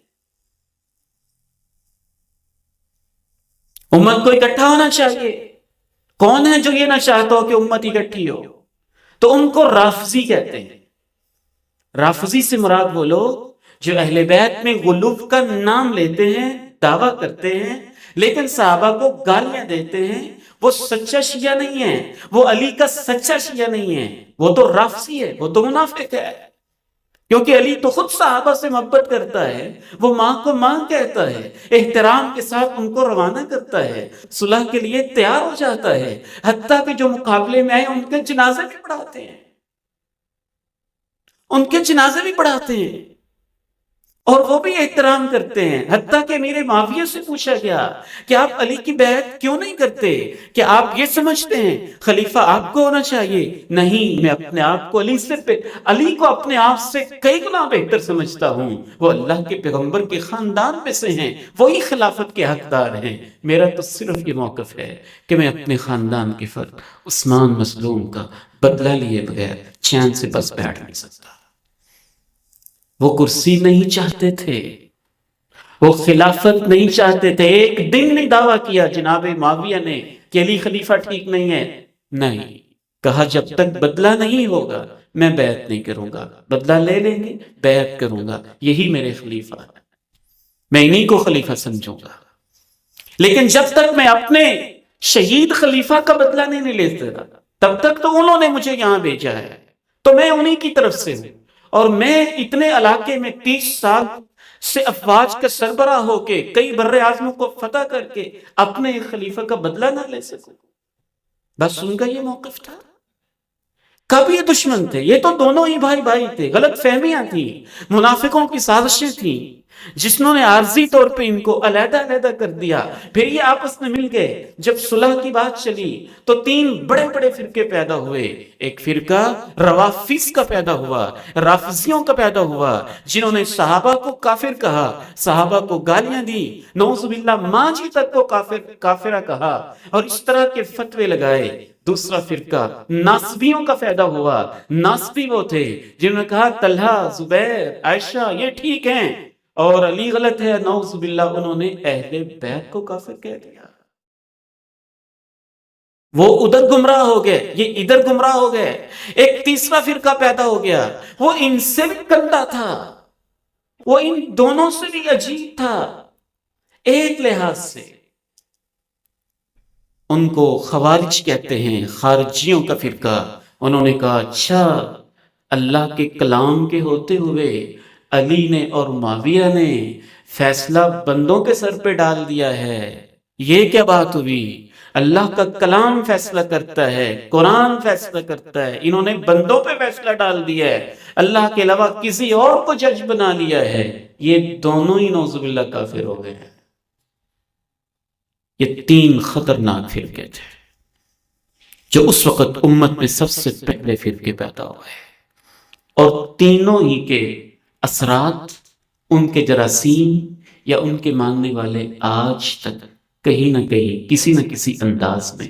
امت کو اکٹھا ہونا چاہیے۔ کون ہے جو یہ نہ چاہتا ہو کہ امت اکٹھی ہو؟ تو ان کو رافضی کہتے ہیں۔ رافضی سے مراد وہ لوگ جو اہل بیت میں غلو کا نام لیتے ہیں، دعویٰ کرتے ہیں، لیکن صحابہ کو گالیاں دیتے ہیں۔ وہ سچا شیعہ نہیں ہے، وہ علی کا سچا شیعہ نہیں ہے، وہ تو رافضی ہے، وہ تو منافق ہے۔ کیونکہ علی تو خود صحابہ سے محبت کرتا ہے، وہ ماں کو ماں کہتا ہے، احترام کے ساتھ ان کو روانہ کرتا ہے، صلح کے لیے تیار ہو جاتا ہے، حتیٰ کہ جو مقابلے میں آئے ان کے جنازے بھی پڑھاتے ہیں، ان کے جنازے بھی پڑھاتے ہیں۔ اور وہ بھی احترام کرتے ہیں. حتیٰ کہ میرے معاویہ سے پوچھا گیا کہ آپ علی کی بیعت کیوں نہیں کرتے؟ کہ آپ یہ سمجھتے ہیں خلیفہ آپ کو ہونا چاہیے؟ نہیں، میں اپنے آپ کو علی کو اپنے آپ سے کئی گنا بہتر سمجھتا ہوں. وہ اللہ کے پیغمبر کے خاندان میں سے ہیں، وہی خلافت کے حقدار ہیں. میرا تو صرف یہ موقف ہے کہ میں اپنے خاندان کے فرد عثمان مظلوم کا بدلہ لیے بغیر چین سے بس بیٹھ نہیں سکتا. وہ کرسی نہیں چاہتے تھے، وہ خلافت نہیں چاہتے تھے. ایک دن نہیں دعویٰ کیا جناب معاویہ نے کہ علی خلیفہ ٹھیک نہیں ہے. نہیں، کہا جب تک بدلہ نہیں ہوگا میں بیعت نہیں کروں گا. بدلہ لے لیں گے، بیعت کروں گا، یہی میرے خلیفہ ہے، میں انہی کو خلیفہ سمجھوں گا. لیکن جب تک میں اپنے شہید خلیفہ کا بدلہ نہیں لے سکتا تب تک تو انہوں نے مجھے یہاں بھیجا ہے، تو میں انہی کی طرف سے ہوں. اور میں اتنے علاقے میں 30 سال سے افواج کا سربراہ ہو کے کئی بر اعظموں کو فتح کر کے اپنے خلیفہ کا بدلہ نہ لے سکوں. بس ان کا یہ موقف تھا. کب یہ دشمن تھے؟ یہ تو دونوں ہی بھائی تھے. غلط فہمیاں تھیں، منافقوں کی سازشیں تھیں جس نے عارضی طور پہ ان کو علیحدہ کر دیا. پھر یہ آپس میں مل گئے. جب صلح کی بات چلی تو 3 بڑے فرقے پیدا ہوئے. ایک فرقہ روافض کا پیدا ہوا، رافضیوں کا پیدا ہوا، جنہوں نے صحابہ کو کافر کہا، صحابہ کو گالیاں دی، نعوذ باللہ ماں جی تک کو کافرہ کہا اور اس طرح کے فتوے لگائے. دوسرا فرقہ ناصبیوں کا پیدا ہوا. ناصبی وہ تھے جنہوں نے کہا طلحہ، زبیر، عائشہ یہ ٹھیک ہیں اور علی غلط ہے. نعوذ باللہ انہوں نے اہل بیت کو کافر کہہ دیا. وہ ادھر گمراہ ہو گئے، یہ ادھر گمراہ ہو گئے. ایک تیسرا فرقہ پیدا ہو گیا، وہ ان سے بھی گندا تھا، وہ ان دونوں سے بھی عجیب تھا ایک لحاظ سے. ان کو خوارج کہتے ہیں، خارجیوں کا فرقہ. انہوں نے کہا اچھا اللہ کے کلام کے ہوتے ہوئے علی نے اور معاویہ نے فیصلہ بندوں کے سر پہ ڈال دیا ہے. یہ کیا بات ہوئی؟ اللہ کا کلام فیصلہ کرتا ہے، قرآن فیصلہ کرتا ہے، انہوں نے بندوں پہ فیصلہ ڈال دیا ہے، اللہ کے علاوہ کسی اور کو جج بنا لیا ہے. یہ دونوں ہی نعوذ باللہ کافر ہو گئے ہیں. یہ 3 خطرناک فرقے تھے جو اس وقت امت میں سب سے پہلے فرقے پیدا ہوئے، اور تینوں ہی کے اثرات، ان کے جراثیم یا ان کے ماننے والے آج تک کہیں نہ کہیں کسی نہ کسی انداز میں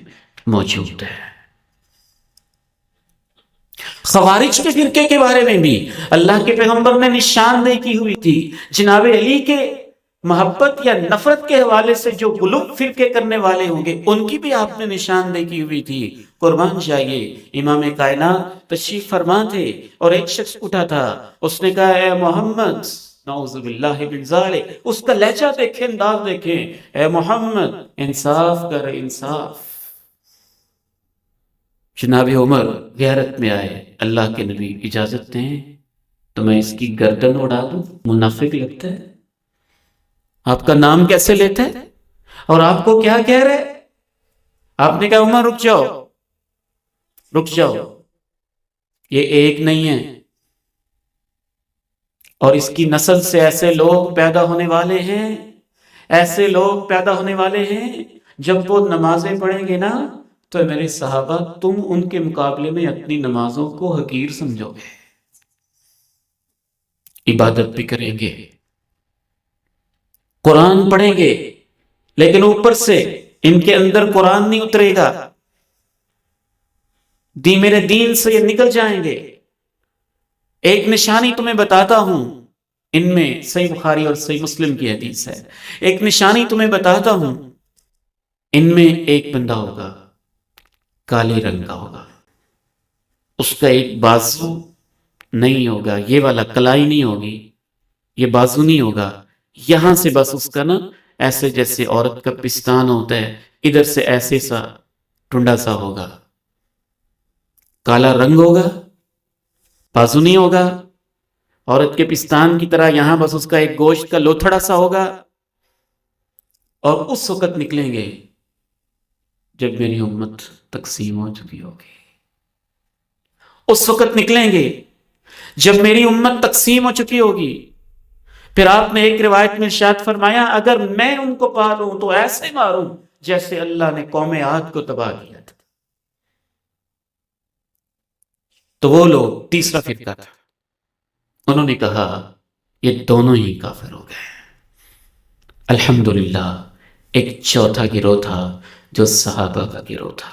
موجود ہے. خوارج کے فرقے کے بارے میں بھی اللہ کے پیغمبر نے نشاندہی کی ہوئی تھی. جناب علی کے محبت یا نفرت کے حوالے سے جو غلو فرقے کرنے والے ہوں گے ان کی بھی آپ نے نشاندہی کی ہوئی تھی. قربان جائیے، امام کائنات تشریف فرما تھے اور ایک شخص اٹھا تھا، اس نے کہا اے محمد، نعوذ باللہ من ذالک، اس کا لہجہ دیکھیں، انداز دیکھیں، اے محمد انصاف کر، انصاف. جناب عمر غیرت میں آئے، اللہ کے نبی اجازت دیں تو میں اس کی گردن اڑا دوں؟ منافق لگتا ہے. آپ کا نام کیسے لیتا ہے اور آپ کو کیا کہہ رہے؟ آپ نے کہا عمر رک جاؤ، یہ ایک نہیں ہے، اور اس کی نسل سے ایسے لوگ پیدا ہونے والے ہیں، جب وہ نمازیں پڑھیں گے نا تو میرے صحابہ تم ان کے مقابلے میں اپنی نمازوں کو حقیر سمجھو گے. عبادت بھی کریں گے، قرآن پڑھیں گے، لیکن اوپر سے ان کے اندر قرآن نہیں اترے گا، میرے دین سے یہ نکل جائیں گے. ایک نشانی تمہیں بتاتا ہوں، ان میں صحیح بخاری اور صحیح مسلم کی حدیث ہے. ایک نشانی تمہیں بتاتا ہوں، ان میں ایک بندہ ہوگا کالے رنگ کا ہوگا، اس کا ایک بازو نہیں ہوگا، یہ والا کلائی نہیں ہوگی، یہ بازو نہیں ہوگا، یہاں سے بس اس کا نا ایسے جیسے عورت کا پستان ہوتا ہے، ادھر سے ایسے سا ٹنڈا سا ہوگا، کالا رنگ ہوگا، بازو نہیں ہوگا، عورت کے پستان کی طرح یہاں بس اس کا ایک گوشت کا لوتھڑا سا ہوگا. اور اس وقت نکلیں گے جب میری امت تقسیم ہو چکی ہوگی، اس وقت نکلیں گے جب میری امت تقسیم ہو چکی ہوگی. پھر آپ نے ایک روایت میں ارشاد فرمایا اگر میں ان کو پالوں تو ایسے ماروں جیسے اللہ نے قوم عاد کو تباہ کیا تھا۔ تو وہ لوگ تیسرا فرقہ تھا، انہوں نے کہا یہ دونوں ہی کافر ہو گئے۔ الحمدللہ ایک چوتھا گروہ تھا جو صحابہ کا گروہ تھا،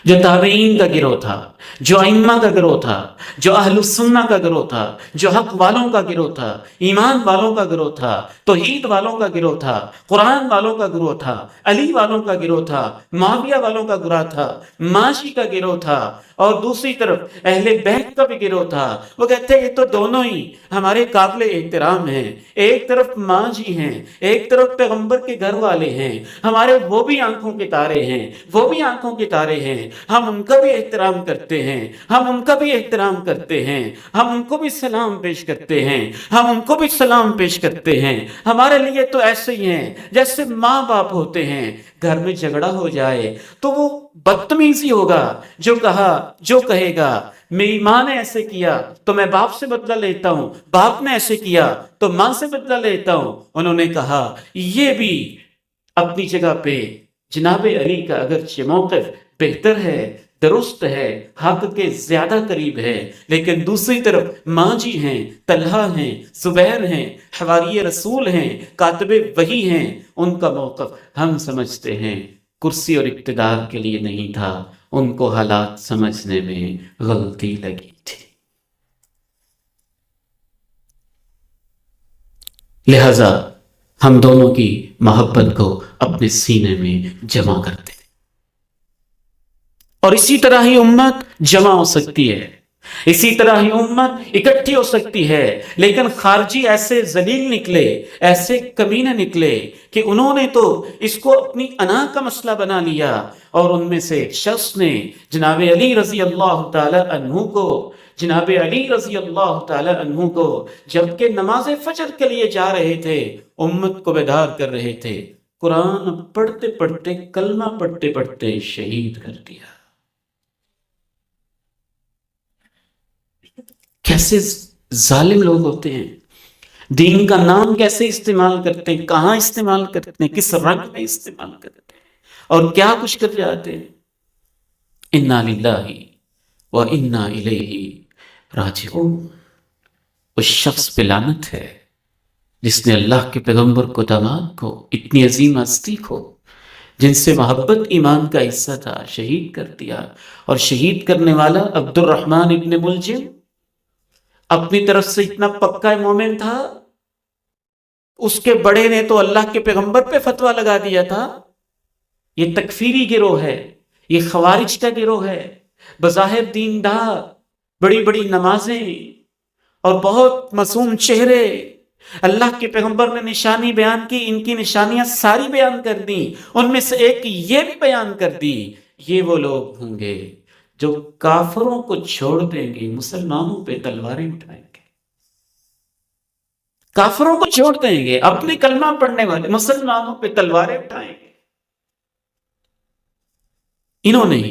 جو تابعین کا گروہ تھا، جو ائمہ کا گروہ تھا، جو اہل السنہ کا گروہ تھا، جو حق والوں کا گروہ تھا، ایمان والوں کا گروہ تھا، توحید والوں کا گروہ تھا، قرآن والوں کا گروہ تھا، علی والوں کا گروہ تھا، معاویہ والوں کا گروہ تھا، ماشی کا گروہ تھا، اور دوسری طرف اہل بیت کا بھی گروہ تھا۔ وہ کہتے ہیں یہ تو دونوں ہی ہمارے قابل احترام ہیں، ایک طرف ماں جی ہیں، ایک طرف پیغمبر کے گھر والے ہیں، ہمارے وہ بھی آنکھوں کے تارے ہیں، وہ بھی آنکھوں کے تارے ہیں، ہم ان کا بھی احترام کرتے ہیں، ہم ان کا بھی احترام کرتے ہیں، ہم ان کو بھی سلام پیش کرتے ہیں، ہم ان کو بھی سلام پیش کرتے ہیں۔ ہمارے لیے تو ایسے ہی ہیں جیسے ماں باپ ہوتے ہیں، گھر میں جھگڑا ہو جائے تو وہ بدتمیزی ہوگا، جو کہے گا میری ماں نے ایسے کیا تو میں باپ سے بدلہ لیتا ہوں، باپ نے ایسے کیا تو ماں سے بدلہ لیتا ہوں۔ انہوں نے کہا یہ بھی اپنی جگہ پہ جناب علی کا اگرچہ موقف بہتر ہے، درست ہے، حق کے زیادہ قریب ہے، لیکن دوسری طرف ماں جی ہیں، طلحہ ہیں، زبیر ہیں، حواری رسول ہیں، کاتب وحی ہیں، ان کا موقف ہم سمجھتے ہیں کرسی اور اقتدار کے لیے نہیں تھا، ان کو حالات سمجھنے میں غلطی لگی تھی۔ لہذا ہم دونوں کی محبت کو اپنے سینے میں جمع کرتے ہیں، اور اسی طرح ہی امت جمع ہو سکتی ہے، اسی طرح ہی امت اکٹھی ہو سکتی ہے۔ لیکن خارجی ایسے ذلیل نکلے، ایسے کمینے نکلے کہ انہوں نے تو اس کو اپنی انا کا مسئلہ بنا لیا، اور ان میں سے ایک شخص نے جناب علی رضی اللہ تعالی عنہ کو جبکہ نماز فجر کے لیے جا رہے تھے، امت کو بیدار کر رہے تھے، قرآن پڑھتے پڑھتے، کلمہ پڑھتے پڑھتے شہید کر دیا۔ کیسے ظالم لوگ ہوتے ہیں، دین کا نام کیسے استعمال کرتے ہیں، کہاں استعمال کرتے ہیں، کس رنگ میں استعمال کرتے ہیں، اور کیا کچھ کر جاتے ہیں۔ انا للہ و انا الیہ راجعون۔ اس شخص پہ لعنت ہے جس نے اللہ کے پیغمبر کو، داماد کو، اتنی عظیم ہستی کو، جن سے محبت ایمان کا حصہ تھا، شہید کر دیا۔ اور شہید کرنے والا عبد الرحمن ابن ملجم اپنی طرف سے اتنا پکا مومن تھا، اس کے بڑے نے تو اللہ کے پیغمبر پہ فتویٰ لگا دیا تھا۔ یہ تکفیری گروہ ہے، یہ خوارج کا گروہ ہے، بظاہر دیندار، بڑی بڑی نمازیں اور بہت معصوم چہرے، اللہ کے پیغمبر نے نشانی بیان کی، ان کی نشانیاں ساری بیان کر دیں، ان میں سے ایک یہ بھی بیان کر دی۔ یہ وہ لوگ ہوں گے جو کافروں کو چھوڑ دیں گے، مسلمانوں پہ تلواریں اٹھائیں گے، کافروں کو چھوڑ دیں گے، اپنے کلمہ پڑھنے والے مسلمانوں پہ تلواریں اٹھائیں گے۔ انہوں نے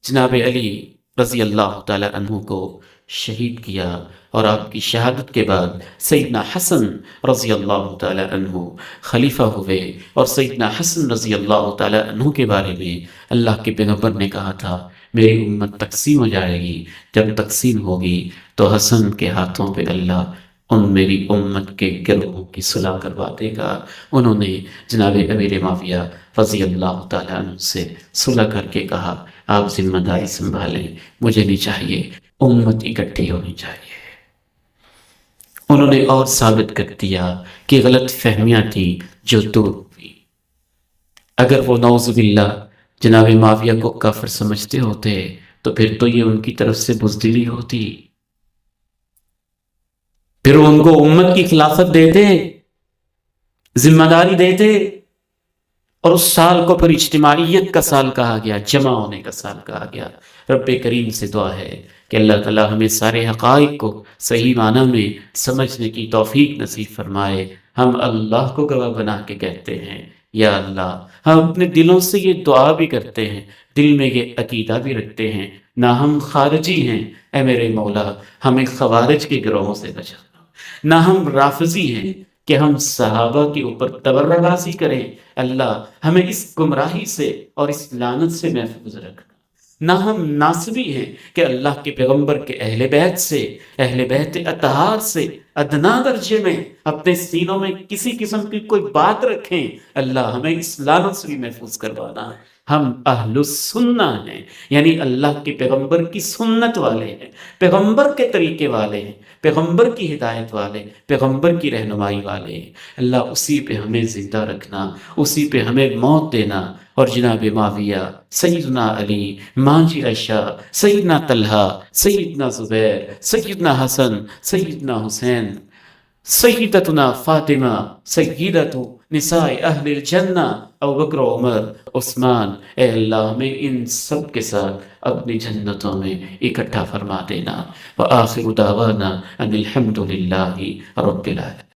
جناب علی رضی اللہ تعالی عنہ کو شہید کیا، اور آپ کی شہادت کے بعد سیدنا حسن رضی اللہ تعالی عنہ خلیفہ ہوئے، اور سیدنا حسن رضی اللہ تعالی عنہ کے بارے میں اللہ کے پیغمبر نے کہا تھا میری امت تقسیم ہو جائے گی، جب تقسیم ہوگی تو حسن کے ہاتھوں پہ اللہ ان میری امت کے گروہوں کی صلح کروا دے گا۔ انہوں نے جناب امیر معاویہ رضی اللہ تعالیٰ عنہ سے صلح کر کے کہا آپ ذمہ داری سنبھالیں، مجھے نہیں چاہیے، امت اکٹھی ہونی چاہیے۔ انہوں نے اور ثابت کر دیا کہ غلط فہمیاں تھیں جو دور ہوئی۔ اگر وہ نعوذ باللہ جناب معاویہ کو کافر سمجھتے ہوتے تو پھر تو یہ ان کی طرف سے بزدلی ہوتی، پھر وہ ان کو امت کی خلافت دیتے، ذمہ داری دیتے، اور اس سال کو پھر اجتماعیت کا سال کہا گیا، جمع ہونے کا سال کہا گیا۔ رب کریم سے دعا ہے کہ اللہ تعالیٰ ہمیں سارے حقائق کو صحیح معنی میں سمجھنے کی توفیق نصیب فرمائے۔ ہم اللہ کو گواہ بنا کے کہتے ہیں یا اللہ، ہم اپنے دلوں سے یہ دعا بھی کرتے ہیں، دل میں یہ عقیدہ بھی رکھتے ہیں، نہ ہم خارجی ہیں، اے میرے مولا ہمیں خوارج کے گروہوں سے بچا، نہ ہم رافضی ہیں کہ ہم صحابہ کے اوپر تبرہ بازی کریں۔ اللہ ہمیں اس گمراہی سے اور اس لعنت سے محفوظ رکھنا۔ نہ ہم ناصبی ہیں کہ اللہ کے پیغمبر کے اہل بیت سے، اہل بیت اطہار سے ادنا درجے میں اپنے سینوں میں کسی قسم کی کوئی بات رکھیں۔ اللہ ہمیں اس لعنت سے بھی محفوظ کروانا۔ ہم اہل السنہ ہیں، یعنی اللہ کے پیغمبر کی سنت والے ہیں، پیغمبر کے طریقے والے ہیں، پیغمبر کی ہدایت والے، پیغمبر کی رہنمائی والے ہیں۔ اللہ اسی پہ ہمیں زندہ رکھنا، اسی پہ ہمیں موت دینا۔ اور جناب معاویہ، سیدنا علی، ماجد عائشہ، سیدنا طلحہ، سیدنا زبیر، سیدنا حسن، سیدنا حسین، سیدتنا فاطمہ، سیدت نساء اہل الجنہ، ابوبکر، عمر، عثمان، اے اللہ ہمیں ان سب کے ساتھ اپنی جنتوں میں اکٹھا فرما دینا۔ وآخر دعوانا ان الحمد للہ رب العالمین۔